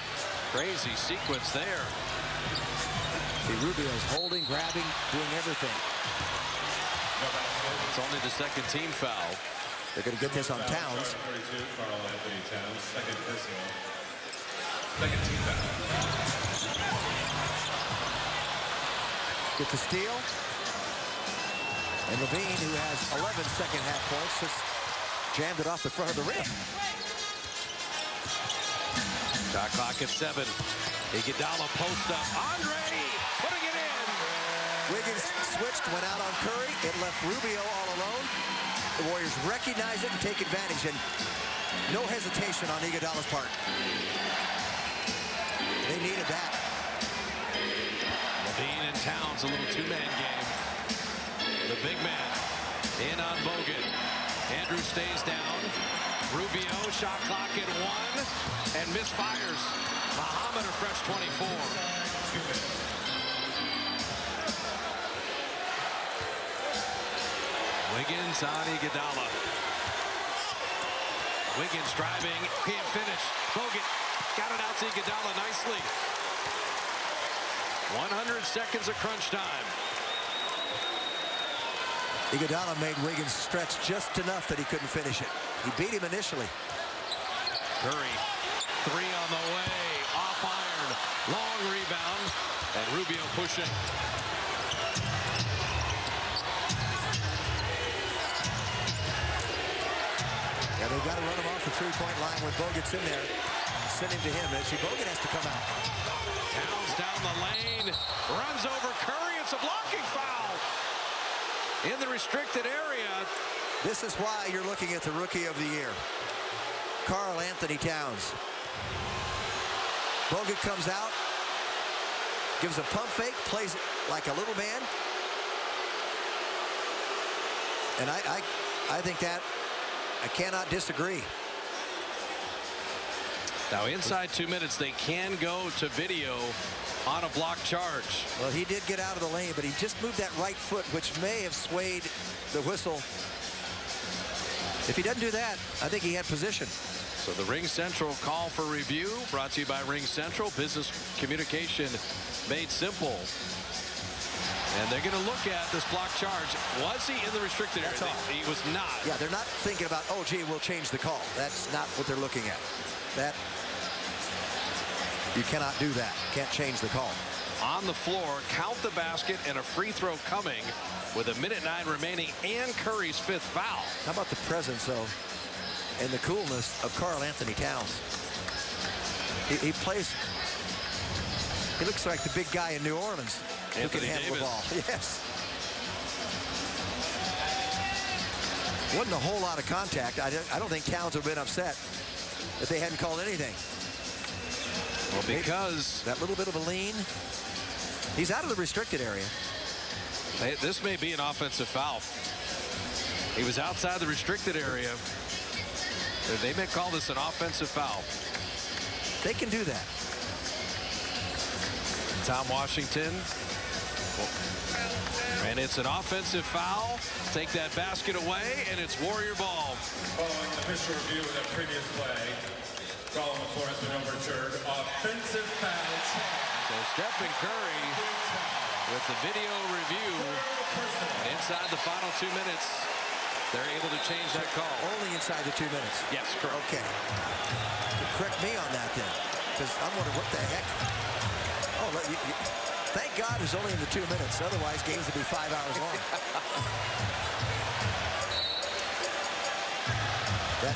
Crazy sequence there. See, Rubio's holding, grabbing, doing everything. It's only the 2nd team foul. They're going to get this on Towns. Karl Anthony Towns, 2nd personal. 2nd team foul. Get the steal. And Levine, who has 11 second half points, just jammed it off the front of the rim. Shot clock at 7. Iguodala post up. Andre putting it in. Wiggins switched, went out on Curry. It left Rubio all alone. The Warriors recognize it and take advantage, and no hesitation on Iguodala's part. They needed that. Levine and Towns, a little 2-man game. The big man in on Bogut. Andrew stays down. Rubio, shot clock at 1, and misfires. Muhammad, a fresh 24. Wiggins on Iguodala. Wiggins driving, can't finish. Bogut got it out to Iguodala nicely. 100 seconds of crunch time. Iguodala made Wiggins stretch just enough that he couldn't finish it. He beat him initially. Curry, 3 on the way, off iron, long And Rubio pushing. Yeah, they've got to run him off the three-point line when Bogut's in there. Send him to him. And see, Bogut has to come out. Towns down the lane, runs over Curry. It's a blocking foul in the restricted area. This is why you're looking at the Rookie of the Year, Karl Anthony Towns. Bogut comes out, gives a pump fake, plays it like a little man. And I think that I cannot disagree. Now inside 2 minutes, they can go to video on a block charge. Well, he did get out of the lane, but he just moved that right foot, which may have swayed the whistle. If he doesn't do that, I think he had position. So the Ring Central call for review, brought to you by Ring Central. Business communication made simple. And they're going to look at this block charge. Was he in the restricted area? He was not. Yeah, they're not thinking about, oh, gee, we'll change the call. That's not what they're looking at. That, you cannot do that. Can't change the call. On the floor, count the basket and a free throw coming with 1:09 remaining and Curry's 5th foul. How about the presence, though, and the coolness of Karl Anthony Towns? He plays, he looks like the big guy in New Orleans who can handle the ball. Yes. Wasn't a whole lot of contact. I don't think Towns would have been upset if they hadn't called anything. Well, because that little bit of a lean. He's out of the restricted area. This may be an offensive foul. He was outside the restricted area. They may call this an offensive foul. They can do that. Tom Washington. And it's an offensive foul. Take that basket away, and it's Warrior ball. Following the official review of that previous play, call on the floor has been overturned. Offensive foul. So Stephen Curry with the video review. And inside the final 2 minutes, they're able to change that call. Only inside the 2 minutes? Yes, correct. Okay. Correct me on that then, because I'm wondering what the heck. Oh, thank God it's only in the 2 minutes. Otherwise, games would be 5 hours long.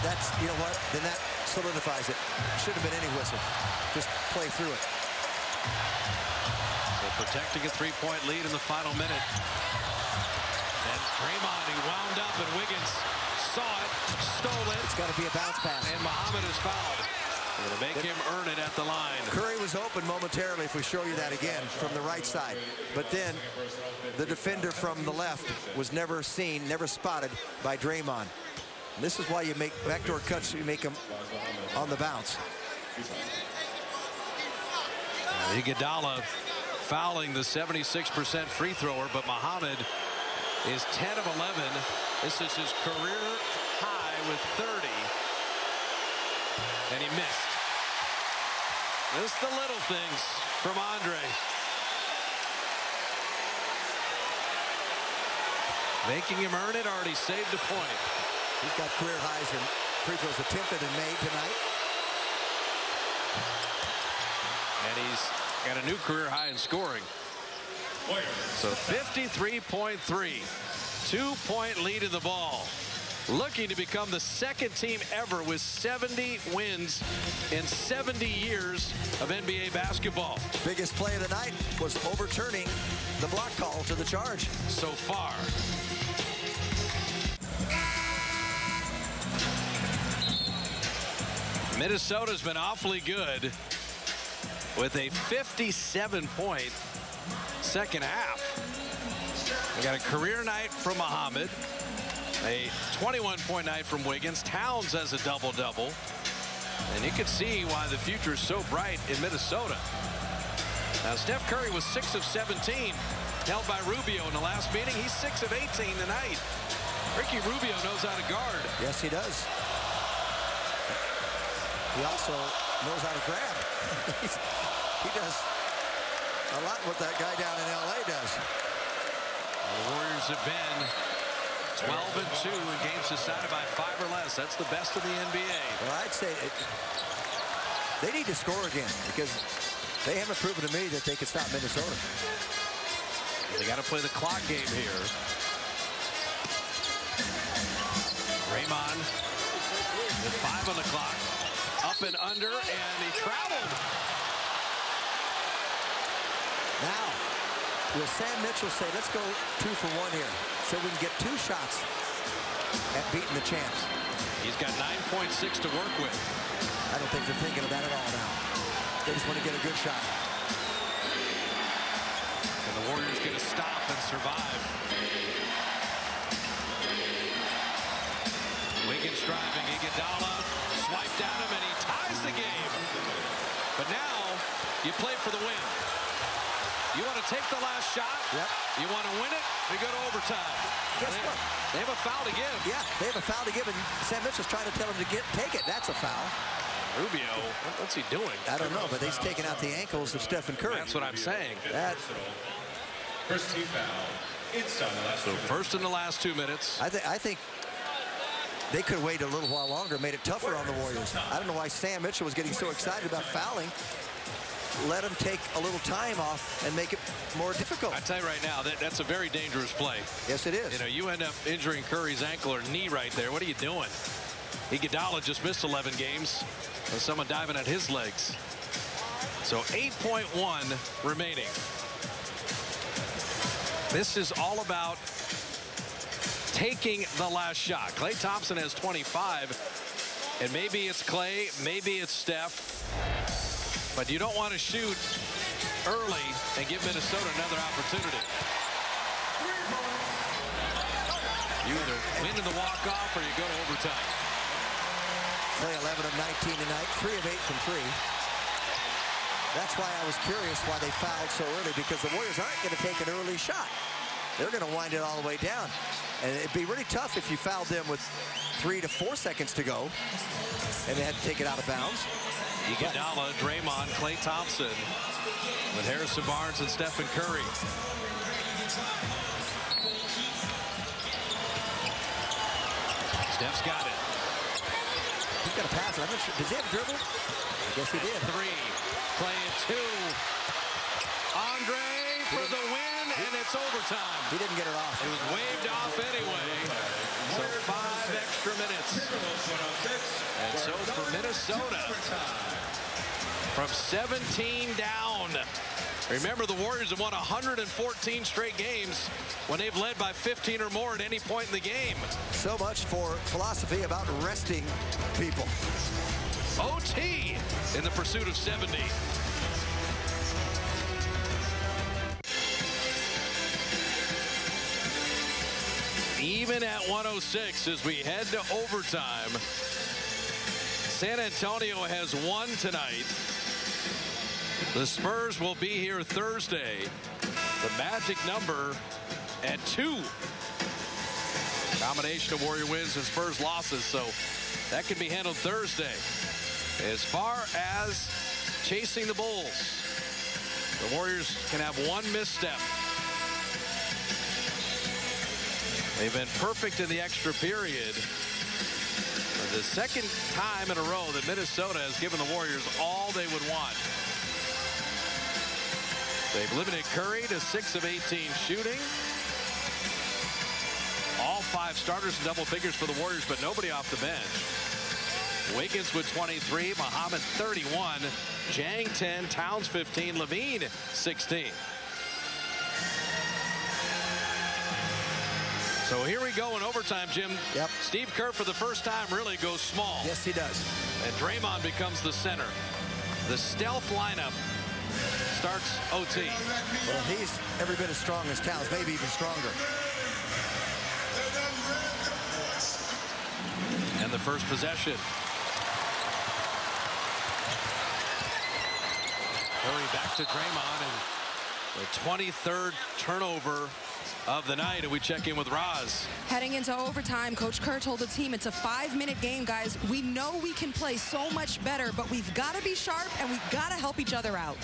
That's, you know what? Then that solidifies it. Should have been any whistle. Just play through it. So protecting a 3-point lead in the final minute. And Draymond, he wound up, and Wiggins saw it, stole it. It's got to be a bounce pass. And Muhammad is fouled. They're going to make him earn it at the line. Curry was open momentarily, if we show you that again, from the right side. But then the defender from the left was never seen, never spotted by Draymond. And this is why you make backdoor cuts, you make them on the bounce. Iguodala fouling the 76% free thrower, but Muhammad is 10 of 11. This is his career high with 30. And he missed. Just the little things from Andre. Making him earn it, already saved a point. He's got career highs in free throws attempted and made tonight. And he's got a new career high in scoring. So 53.3. 2-point lead in the ball. Looking to become the second team ever with 70 wins in 70 years of NBA basketball. Biggest play of the night was overturning the block call to the charge. So far. Minnesota's been awfully good with a 57-point second half. We got a career night from Muhammad, a 21-point night from Wiggins. Towns has a double-double. And you can see why the future is so bright in Minnesota. Now, Steph Curry was 6 of 17, held by Rubio in the last meeting. He's 6 of 18 tonight. Ricky Rubio knows how to guard. Yes, he does. He also knows how to grab. He does a lot what that guy down in L.A. does. The Warriors have been 12-2 in games decided by 5 or less. That's the best of the NBA. Well, I'd say they need to score again, because They haven't proven to me that they can stop Minnesota. They got to play the clock game here. Draymond with 5 on the clock. Up and under, and he traveled. Now, will Sam Mitchell say, let's go 2 for 1 here, so we can get 2 shots at beating the champs? He's got 9.6 to work with. I don't think they're thinking of that at all now. They just want to get a good shot. And the Warriors going to stop and survive. Wiggins driving. Iguodala swiped at him, and he ties the game. But now you play for the win. You want to take the last shot. Yep. You want to win it. We go to overtime. Guess what? They have a foul to give. Yeah, they have a foul to give, and Sam Mitchell's trying to tell him to take it. That's a foul. Rubio, what's he doing? I don't know, but he's taking out the ankles of Stephen Curry. That's what I'm saying. First team foul. So first in the last 2 minutes. I think they could have waited a little while longer, made it tougher on the Warriors. I don't know why Sam Mitchell was getting so excited about fouling. Let him take a little time off and make it more difficult. I tell you right now, that's a very dangerous play. Yes, it is. You know, you end up injuring Curry's ankle or knee right there. What are you doing? Iguodala just missed 11 games with someone diving at his legs. So 8.1 remaining. This is all about taking the last shot. Klay Thompson has 25, and maybe it's Klay, maybe it's Steph. But you don't want to shoot early and give Minnesota another opportunity. You either win in the walk-off or you go to overtime. Klay 11 of 19 tonight, 3 of 8 from 3. That's why I was curious why they fouled so early, because the Warriors aren't going to take an early shot. They're going to wind it all the way down. And it'd be really tough if you fouled them with 3 to 4 seconds to go and they had to take it out of bounds. Iguodala, Draymond, Klay Thompson with Harrison Barnes and Stephen Curry. Steph's got it. He's got a pass. I'm not sure. Does he have a dribble? I guess he did. 3. Klay at 2. Andre for the win, and it's overtime. He didn't get it off. It was waved off anyway. So 5 extra minutes. And so for Minnesota, from 17 down. Remember, the Warriors have won 114 straight games when they've led by 15 or more at any point in the game. So much for philosophy about resting people. OT in the pursuit of 70. Even at 106 as we head to overtime. San Antonio has won tonight. The Spurs will be here Thursday. The magic number at 2. Combination of Warrior wins and Spurs losses, so that can be handled Thursday. As far as chasing the Bulls, the Warriors can have one misstep. They've been perfect in the extra period. The second time in a row that Minnesota has given the Warriors all they would want. They've limited Curry to 6 of 18 shooting. All 5 starters in double figures for the Warriors, but nobody off the bench. Wiggins with 23, Muhammad 31, Jang 10, Towns 15, Levine 16. So here we go in overtime, Jim. Yep. Steve Kerr for the first time really goes small. Yes, he does. And Draymond becomes the center. The stealth lineup starts OT. Well, he's every bit as strong as Towns, maybe even stronger. And the first possession. Curry back to Draymond, and the 23rd turnover of the night, and we check in with Roz. Heading into overtime, Coach Kerr told the team it's a 5-minute game, guys. We know we can play so much better, but we've got to be sharp and we've got to help each other out.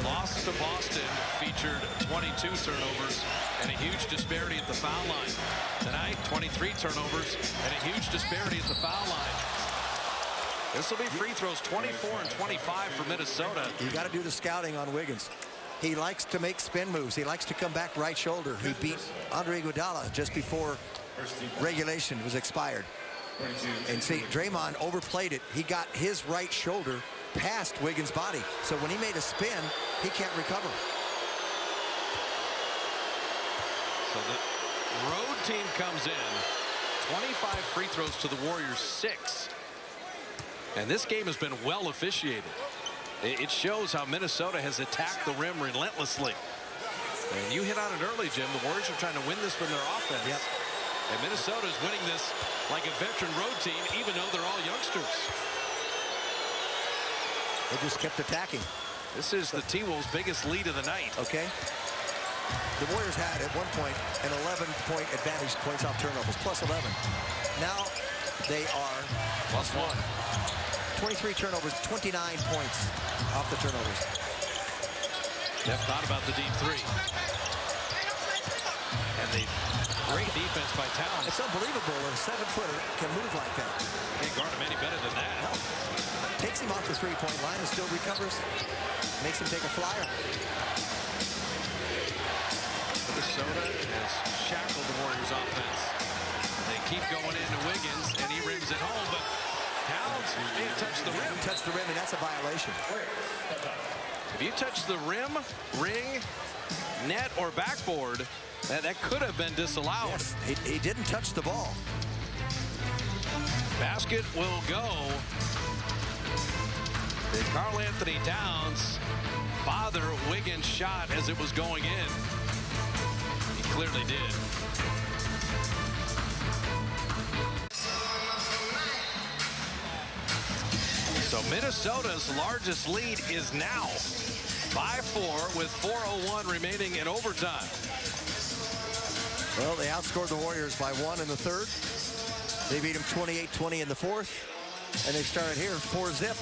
Loss to Boston featured 22 turnovers and a huge disparity at the foul line. Tonight, 23 turnovers and a huge disparity at the foul line. This will be free throws 24 and 25 for Minnesota. You got to do the scouting on Wiggins. He likes to make spin moves. He likes to come back right shoulder. He beat Andre Iguodala just before regulation was expired. And see, Draymond overplayed it. He got his right shoulder past Wiggins' body. So when he made a spin, he can't recover. So the road team comes in. 25 free throws to the Warriors, 6. And this game has been well officiated. It shows how Minnesota has attacked the rim relentlessly. And you hit on it early, Jim. The Warriors are trying to win this from their offense. Yep. And Minnesota is winning this like a veteran road team, even though they're all youngsters. They just kept attacking. This is the T-Wolves' biggest lead of the night. Okay. The Warriors had at one point an 11-point advantage, points off turnovers, plus 11. Now they are plus 1. 23 turnovers, 29 points off the turnovers. Jeff thought about the deep three. And the great defense by Towns. It's unbelievable when a 7-footer can move like that. Can't guard him any better than that. No. Takes him off the three-point line and still recovers. Makes him take a flyer. Minnesota has shackled the Warriors offense. They keep going into Wiggins, and he rims it home, but Towns may have touched the rim. Touch the rim, and that's a violation. If you touch the rim, ring, net, or backboard, that could have been disallowed. Yes, he didn't touch the ball. Basket will go. Did Karl Anthony Towns bother Wiggins' shot as it was going in? He clearly did. So Minnesota's largest lead is now by 4 with 4:01 remaining in overtime. Well, they outscored the Warriors by 1 in the third. They beat them 28-20 in the fourth. And they started here 4-zip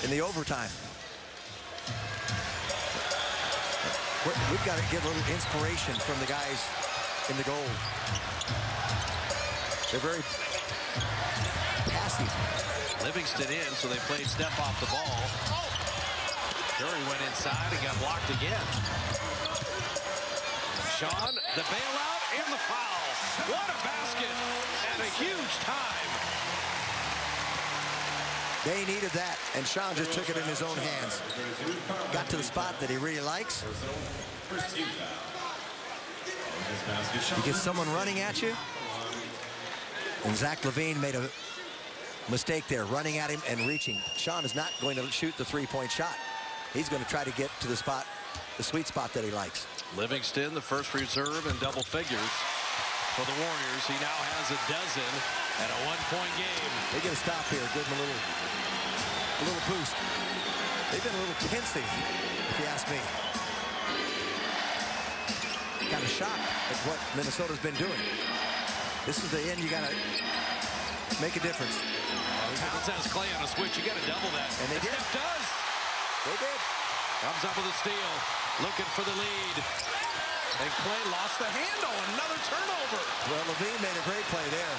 in the overtime. We've got to get a little inspiration from the guys in the gold. They're very passive. Livingston in, so they played Steph off the ball. Curry went inside and got blocked again. Sean, the bailout and the foul. What a basket at a huge time. They needed that, and Sean just took it in his own hands. Got to the spot that he really likes. You get someone running at you, and Zach LaVine made a mistake there, running at him and reaching. Sean is not going to shoot the three-point shot. He's going to try to get to the spot, the sweet spot that he likes. Livingston, the first reserve in double figures for the Warriors. He now has a dozen at a one-point game. They get a stop here, give him a little boost. They've been a little pensive, if you ask me. Kind of shocked at what Minnesota's been doing. This is the end. You got to make a difference. Towns has Clay on a switch. You got to double that. And they did. Steph does. They did. Comes up with a steal. Looking for the lead. And Clay lost the handle. Another turnover. Well, LaVine made a great play there.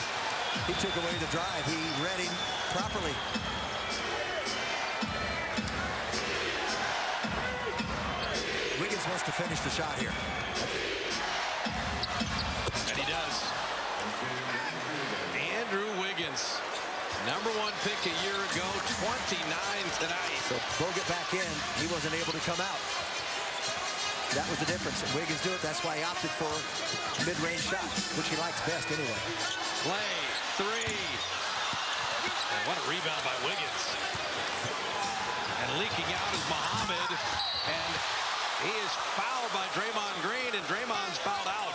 He took away the drive. He read him properly. Wiggins wants to finish the shot here. And he does. Andrew Wiggins, #1 pick a year ago, 29 tonight. So Bogut back in. He wasn't able to come out. That was the difference. And Wiggins do it. That's why he opted for mid-range shot, which he likes best anyway. Clay, 3. And what a rebound by Wiggins. And leaking out is Muhammad. And he is fouled by Draymond Green, and Draymond's fouled out.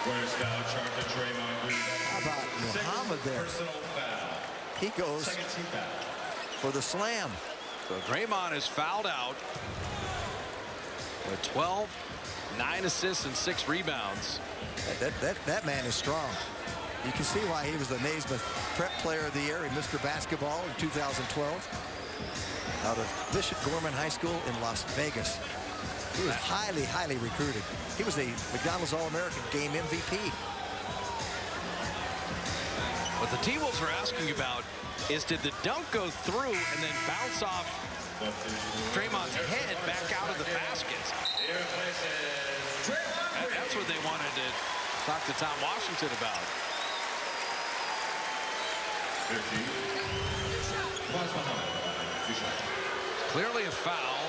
Warriors foul charge to Draymond Green. How about Muhammad there? Personal foul. He goes Second team foul. for the slam. So Draymond is fouled out with 12, 9 assists, and 6 rebounds. That man is strong. You can see why he was the Naismith Prep Player of the Year in Mr. Basketball in 2012. Out of Bishop Gorman High School in Las Vegas. He was highly, highly recruited. He was a McDonald's All-American Game MVP. What the T-Wolves are asking about is, did the dunk go through and then bounce off Draymond's head back out of the basket? That's what they wanted to talk to Tom Washington about. Clearly a foul.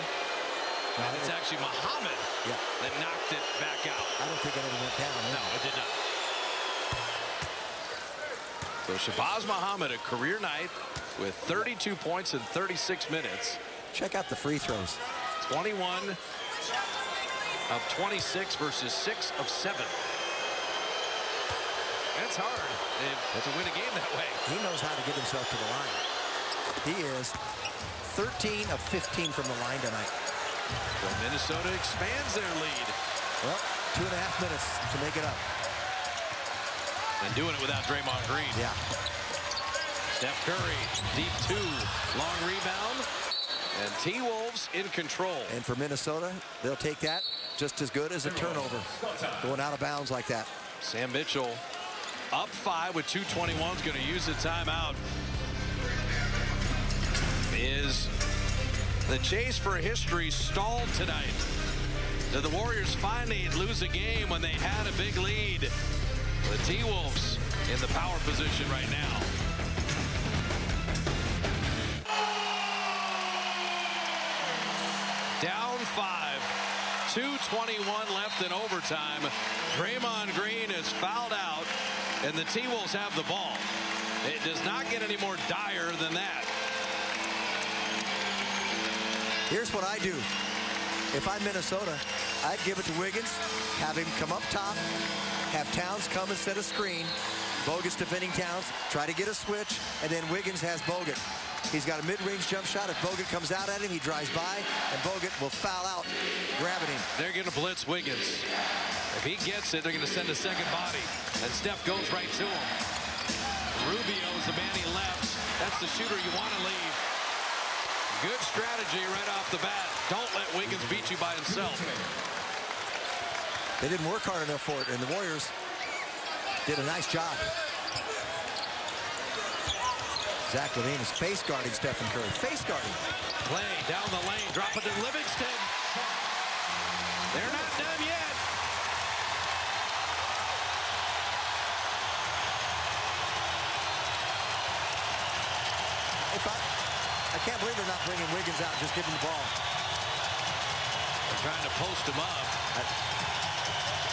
And it's actually Muhammad that knocked it back out. I don't think it ever went down. No, it did not. So Shabazz Muhammad, a career night with 32 points in 36 minutes. Check out the free throws. 21 of 26 versus 6 of 7. That's hard to win a game that way. He knows how to get himself to the line. He is 13 of 15 from the line tonight. So Minnesota expands their lead. Well, 2.5 minutes to make it up. And doing it without Draymond Green. Yeah. Steph Curry, deep 2, long rebound. And T-Wolves in control. And for Minnesota, they'll take that just as good as a turnover. Going out of bounds like that. Sam Mitchell up 5 with 2:21. Is going to use the timeout. Is the chase for history stalled tonight? Did the Warriors finally lose a game when they had a big lead? The T-Wolves in the power position right now. Down 5. 2:21 left in overtime. Draymond Green is fouled out, and the T-Wolves have the ball. It does not get any more dire than that. Here's what I do. If I'm Minnesota, I'd give it to Wiggins, have him come up top, have Towns come and set a screen. Bogut's defending Towns, try to get a switch, and then Wiggins has Bogut. He's got a mid-range jump shot. If Bogut comes out at him, he drives by, and Bogut will foul out, grabbing him. They're going to blitz Wiggins. If he gets it, they're going to send a second body. And Steph goes right to him. Rubio's the man he left. That's the shooter you want to leave. Good strategy right off the bat. Don't let Wiggins beat you by himself. They didn't work hard enough for it, and the Warriors did a nice job. Zach LaVine is face guarding Stephen Curry. Face guarding. Play down the lane. Drop it to Livingston. They're not done yet. I can't believe they're not bringing Wiggins out and just giving the ball. They're trying to post him up.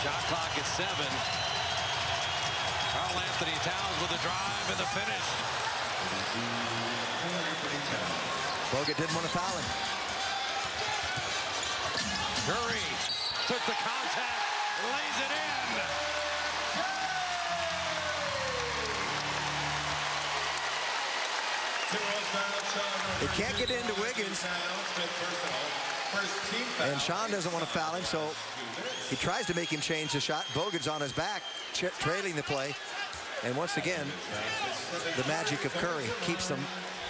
Shot clock at 7. Karl Anthony Towns with a drive and the finish. Bogut didn't want to foul him. Curry took the contact, lays it in. They can't get into Wiggins. And Sean doesn't want to foul him, so he tries to make him change the shot. Bogut's on his back, trailing the play. And once again, the magic of Curry keeps them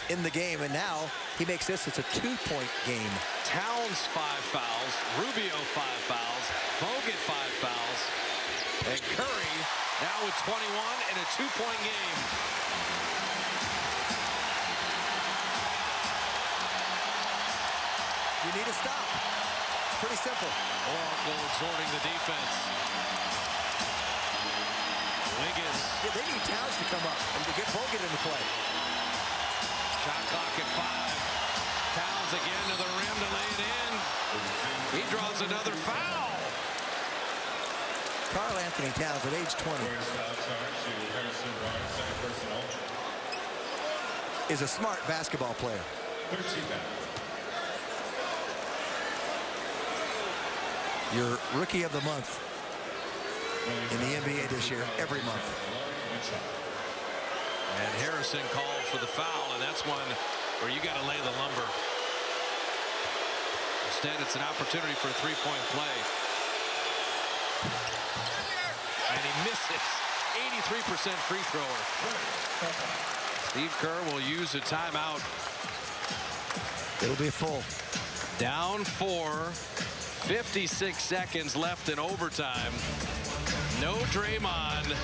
in the game. And now he makes this, it's a 2-point game. Towns 5 fouls, Rubio 5 fouls, Bogut 5 fouls, and Curry now with 21 in a 2-point game. You need to stop. It's pretty simple. Oracle exhorting the defense. Wiggins. Yeah, they need Towns to come up and to get Bogut into play. Shot clock at 5. Towns again to the rim to lay it in. He draws another foul. Karl Anthony Towns at age 20 is a smart basketball player. Your rookie of the month in the NBA this year, every month. And Harrison called for the foul, and that's one where you got to lay the lumber. Instead, it's an opportunity for a 3-point play. And he misses. 83% free thrower. Steve Kerr will use a timeout. It'll be full. Down 4. 56 seconds left in overtime. no Draymond,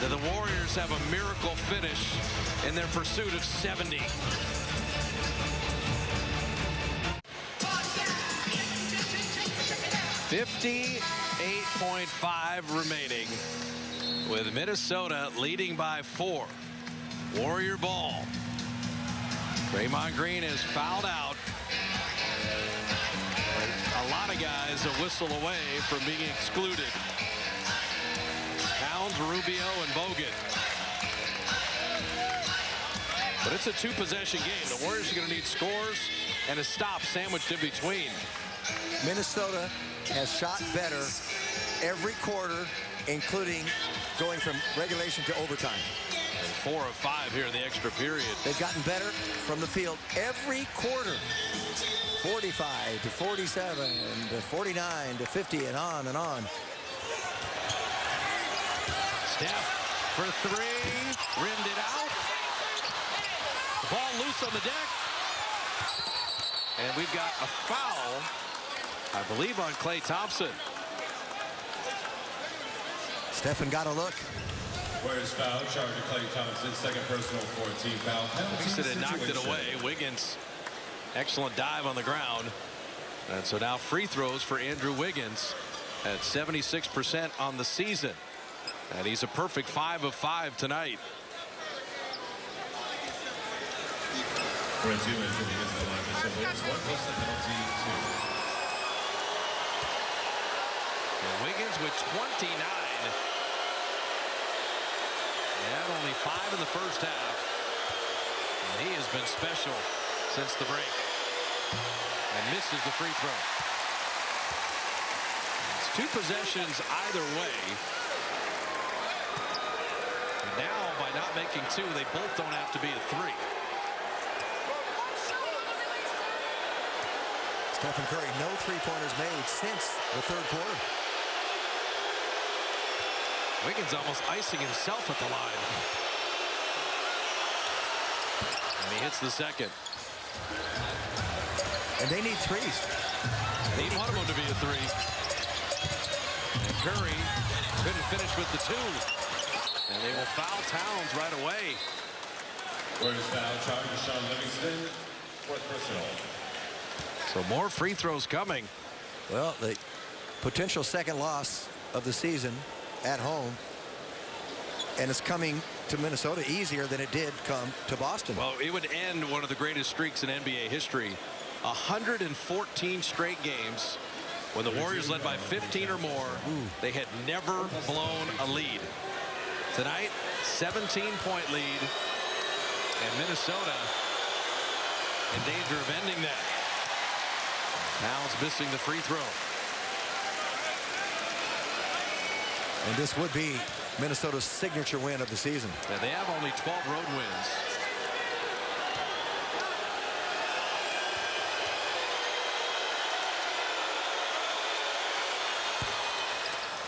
do the Warriors have a miracle finish in their pursuit of 70. .5 remaining with Minnesota leading by 4. Warrior ball. Draymond Green is fouled out. A lot of guys a whistle away from being excluded. Towns, Rubio, and Bogut. But it's a 2-possession game. The Warriors are going to need scores and a stop sandwiched in between. Minnesota has shot better every quarter, including going from regulation to overtime. And 4 of 5 here in the extra period. They've gotten better from the field every quarter. 45 to 47 to 49 to 50 and on and on. Steph for 3, rimmed it out. Ball loose on the deck. And we've got a foul, I believe, on Klay Thompson. Stephen got a look. Warriors foul, charge to Klay Thompson, second personal 14 foul. He said it knocked it away. Wiggins, excellent dive on the ground. And so now free throws for Andrew Wiggins at 76% on the season. And he's a perfect 5 of 5 tonight. Whereas you mentioned against the line, so it's 1 plus the penalty, 2. And Wiggins with 29. And only 5 in the first half. And he has been special since the break. And misses the free throw. It's 2 possessions either way. And now, by not making 2, they both don't have to be a 3. Stephen Curry, no three-pointers made since the third quarter. Wiggins almost icing himself at the line. And he hits the second. And they need threes. They want him to be a 3. And Curry couldn't finish with the 2. And they will foul Towns right away. Warriors foul, charge to Sean Livingston, 4th personal. So more free throws coming. Well, the potential second loss of the season at home. And it's coming to Minnesota easier than it did come to Boston. Well, it would end one of the greatest streaks in NBA history. 114 straight games when the Warriors led by 15 or more. They had never blown a lead. Tonight, 17-point lead. And Minnesota in danger of ending that. Towns missing the free throw. And this would be Minnesota's signature win of the season. And they have only 12 road wins.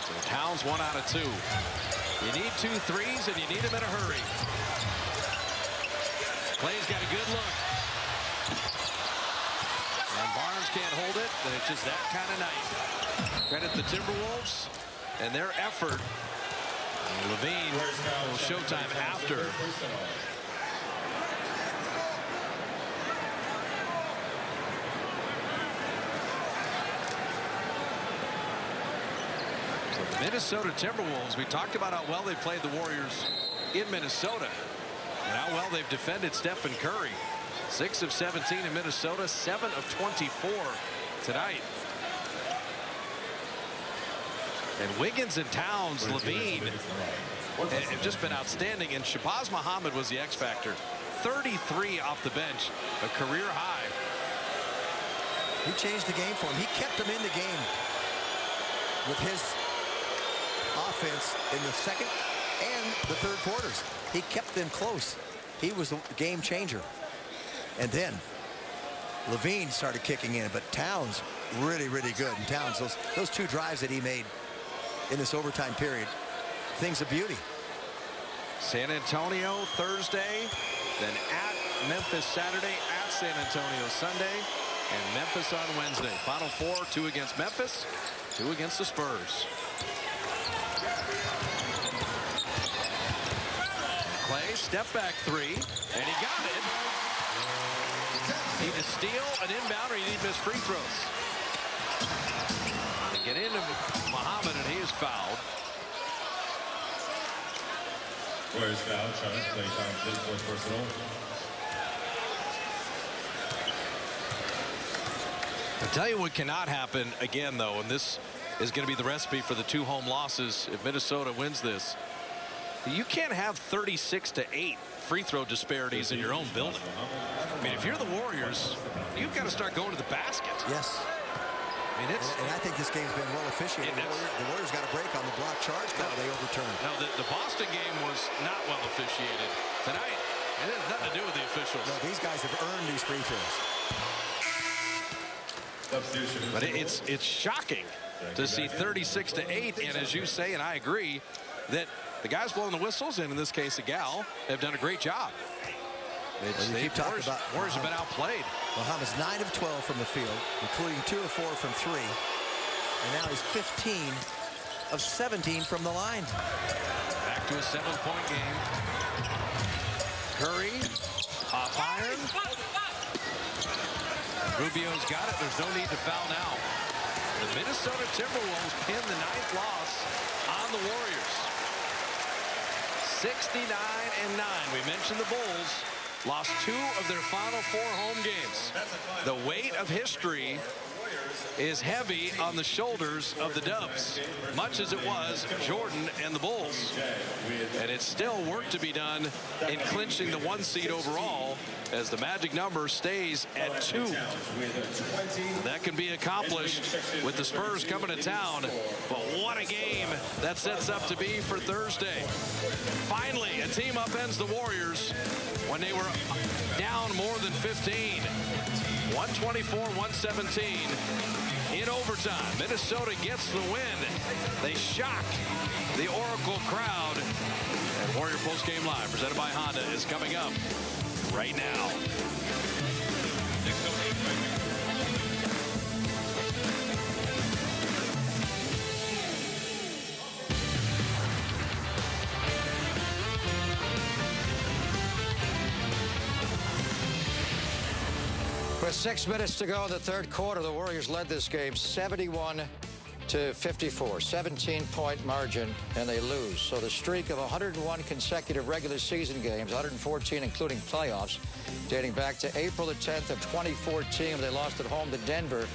So Towns 1 out of 2. You need 2 threes and you need them in a hurry. Clay's got a good look. And Barnes can't hold it, but it's just that kind of night. Credit the Timberwolves and their effort. And Levine will showtime after. So the Minnesota Timberwolves, we talked about how well they played the Warriors in Minnesota and how well they've defended Stephen Curry. 6 of 17 in Minnesota, 7 of 24 tonight. And Wiggins and Towns, Levine have just been outstanding. And Shabazz Muhammad was the X factor. 33 off the bench, a career high. He changed the game for him. He kept them in the game with his offense in the second and the third quarters. He kept them close. He was the game changer. And then Levine started kicking in, but Towns really, really good. And Towns, those 2 drives that he made in this overtime period, things of beauty. San Antonio Thursday, then at Memphis Saturday, at San Antonio Sunday, and Memphis on Wednesday. Final 4, 2 against Memphis, 2 against the Spurs. Clay, step back three, and he got it. Need to steal an inbound, or you need miss free throws. They get into Muhammad, and he is fouled. Warriors foul, charge, Klay Thompson, fourth personal. I'll tell you what cannot happen again, though, and this is going to be the recipe for the 2 home losses if Minnesota wins this. You can't have 36-8 free throw disparities in your own building. I mean, if you're the Warriors, you've got to start going to the basket. Yes. I mean, and I think this game's been well officiated. The Warriors got a break on the block charge call they overturned. No, the Boston game was not well officiated. Tonight, it has nothing to do with the officials. No, these guys have earned these free throws. But it's shocking to see 36-8, and as you say, and I agree, that the guys blowing the whistles, and in this case a gal, have done a great job. Warriors have been outplayed. Muhammad's 9 of 12 from the field, including 2 of 4 from 3. And now he's 15 of 17 from the line. Back to a 7-point game. Curry, off iron. Rubio's got it. There's no need to foul now. The Minnesota Timberwolves pin the 9th loss on the Warriors. 69-9. We mentioned the Bulls lost 2 of their final 4 home games. The weight of history is heavy on the shoulders of the Dubs, much as it was Jordan and the Bulls. And it's still work to be done in clinching the 1 seed overall, as the magic number stays at 2. That can be accomplished with the Spurs coming to town. But what a game that sets up to be for Thursday. Finally, a team upends the Warriors when they were down more than 15. 124-117 in overtime. Minnesota gets the win. They shock the Oracle crowd. And Warrior Post Game Live, presented by Honda, is coming up right now. With 6 minutes to go in the third quarter, the Warriors led this game 71-54, 17-point margin, and they lose. So the streak of 101 consecutive regular season games, 114 including playoffs, dating back to April the 10th of 2014 when they lost at home to Denver,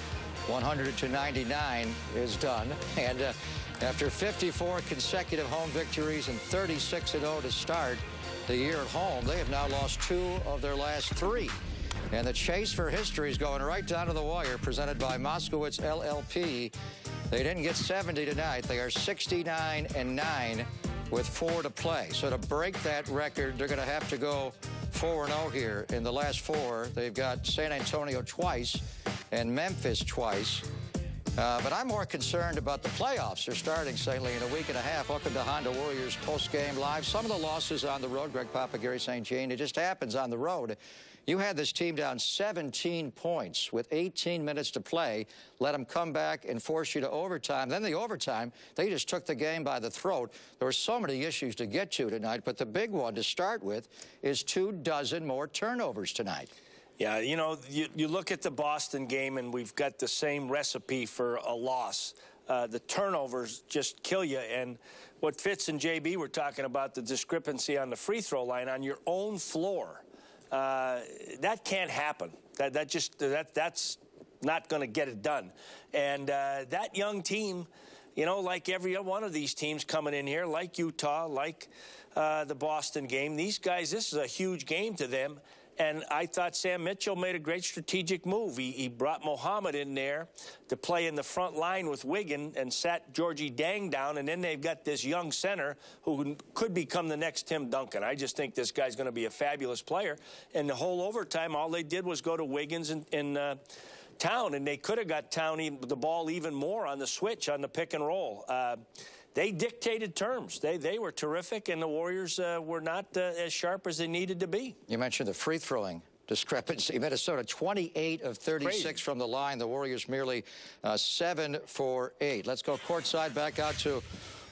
100-99, is done. And after 54 consecutive home victories and 36-0 to start the year at home, they have now lost 2 of their last 3. And the chase for history is going right down to the wire, presented by Moskowitz LLP. They didn't get 70 tonight. They are 69-9 with 4 to play. So to break that record, they're going to have to go 4-0 here. In the last 4, they've got San Antonio twice and Memphis twice. But I'm more concerned about the playoffs. They're starting, certainly, in a week and a half. Welcome to Honda Warriors Post-Game Live. Some of the losses on the road, Greg Papa, Gary St. Jean, it just happens on the road. You had this team down 17 points with 18 minutes to play, let them come back and force you to overtime. Then the overtime, they just took the game by the throat. There were so many issues to get to tonight, but the big one to start with is 24 more turnovers tonight. Yeah, you know, you look at the Boston game, and we've got the same recipe for a loss. The turnovers just kill you. And what Fitz and JB were talking about, the discrepancy on the free throw line on your own floor. That can't happen. That's not going to get it done. And that young team, you know, like every one of these teams coming in here, like Utah, like the Boston game, these guys, this is a huge game to them. And I thought Sam Mitchell made a great strategic move. He brought Muhammad in there to play in the front line with Wiggin and sat Georgie Dang down. And then they've got this young center who could become the next Tim Duncan. I just think this guy's going to be a fabulous player. And the whole overtime, all they did was go to Wiggins in Town. And they could have got Town the ball even more on the switch, on the pick and roll. They dictated terms. They were terrific, and the Warriors were not as sharp as they needed to be. You mentioned the free throwing discrepancy. Minnesota 28 of 36 Crazy. From the line. The Warriors merely 7 for 8. Let's go courtside back out to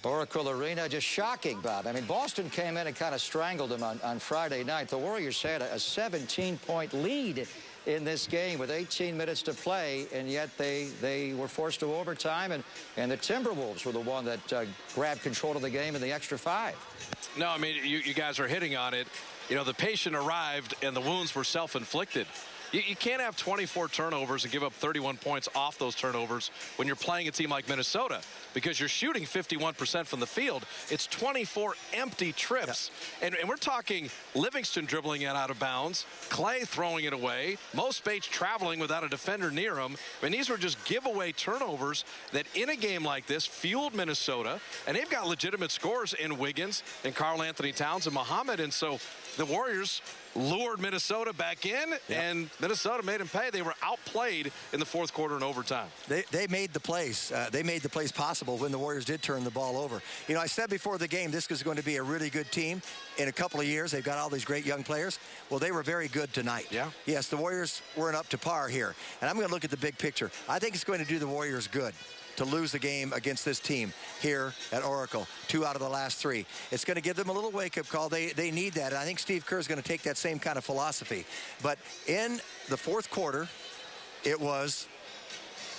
Oracle Arena, just shocking, Bob. I mean, Boston came in and kind of strangled them on Friday night. The Warriors had a 17-point lead in this game with 18 minutes to play, and yet they were forced to overtime, and the Timberwolves were the one that grabbed control of the game in the extra 5. No, I mean, you guys are hitting on it. You know, the patient arrived, and the wounds were self-inflicted. You can't have 24 turnovers and give up 31 points off those turnovers when you're playing a team like Minnesota, because you're shooting 51% from the field. It's 24 empty trips. Yeah. And we're talking Livingston dribbling it out of bounds, Clay throwing it away, Mo Spates traveling without a defender near him. I mean, these were just giveaway turnovers that in a game like this fueled Minnesota, and they've got legitimate scorers in Wiggins and Karl Anthony Towns and Muhammad, and so the Warriors lured Minnesota back in, and Minnesota made them pay. They were outplayed in the fourth quarter and overtime. They made the plays. They made the plays possible when the Warriors did turn the ball over. You know, I said before the game, this is going to be a really good team in a couple of years. They've got all these great young players. Well, they were very good tonight. Yeah. Yes, the Warriors weren't up to par here. And I'm going to look at the big picture. I think it's going to do the Warriors good to lose the game against this team here at Oracle, 2 out of the last 3. It's going to give them a little wake-up call. They need that, and I think Steve Kerr is going to take that same kind of philosophy. But in the fourth quarter, it was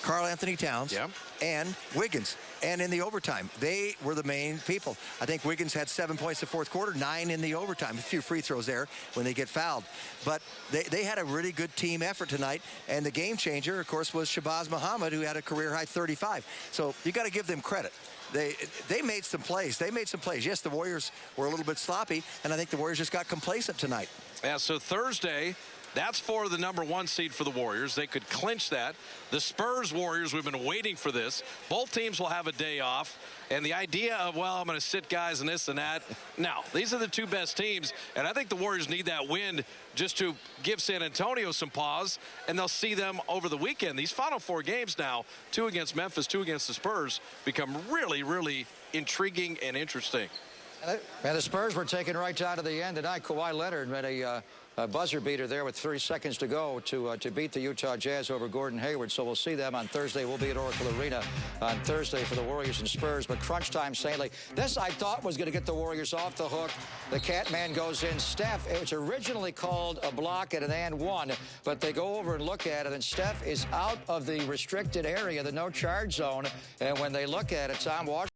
Karl Anthony Towns and Wiggins. And in the overtime, they were the main people. I think Wiggins had 7 points in the fourth quarter, 9 in the overtime. A few free throws there when they get fouled. But they had a really good team effort tonight. And the game changer, of course, was Shabazz Muhammad, who had a career-high 35. So you got to give them credit. They made some plays. They made some plays. Yes, the Warriors were a little bit sloppy, and I think the Warriors just got complacent tonight. Yeah, so Thursday, that's for the #1 seed for the Warriors. They could clinch that. The Spurs Warriors, we've been waiting for this. Both teams will have a day off. And the idea of, well, I'm going to sit guys and this and that. No, these are the 2 best teams. And I think the Warriors need that win just to give San Antonio some pause. And they'll see them over the weekend. These final 4 games now, 2 against Memphis, 2 against the Spurs, become really, really intriguing and interesting. And the Spurs were taken right down to the end tonight. Kawhi Leonard made a buzzer beater there with 3 seconds to go to beat the Utah Jazz over Gordon Hayward. So we'll see them on Thursday. We'll be at Oracle Arena on Thursday for the Warriors and Spurs. But crunch time, St. Louis. This, I thought, was going to get the Warriors off the hook. The Catman goes in. Steph, it was originally called a block at an and 1, but they go over and look at it, and Steph is out of the restricted area, the no-charge zone. And when they look at it, Tom Washington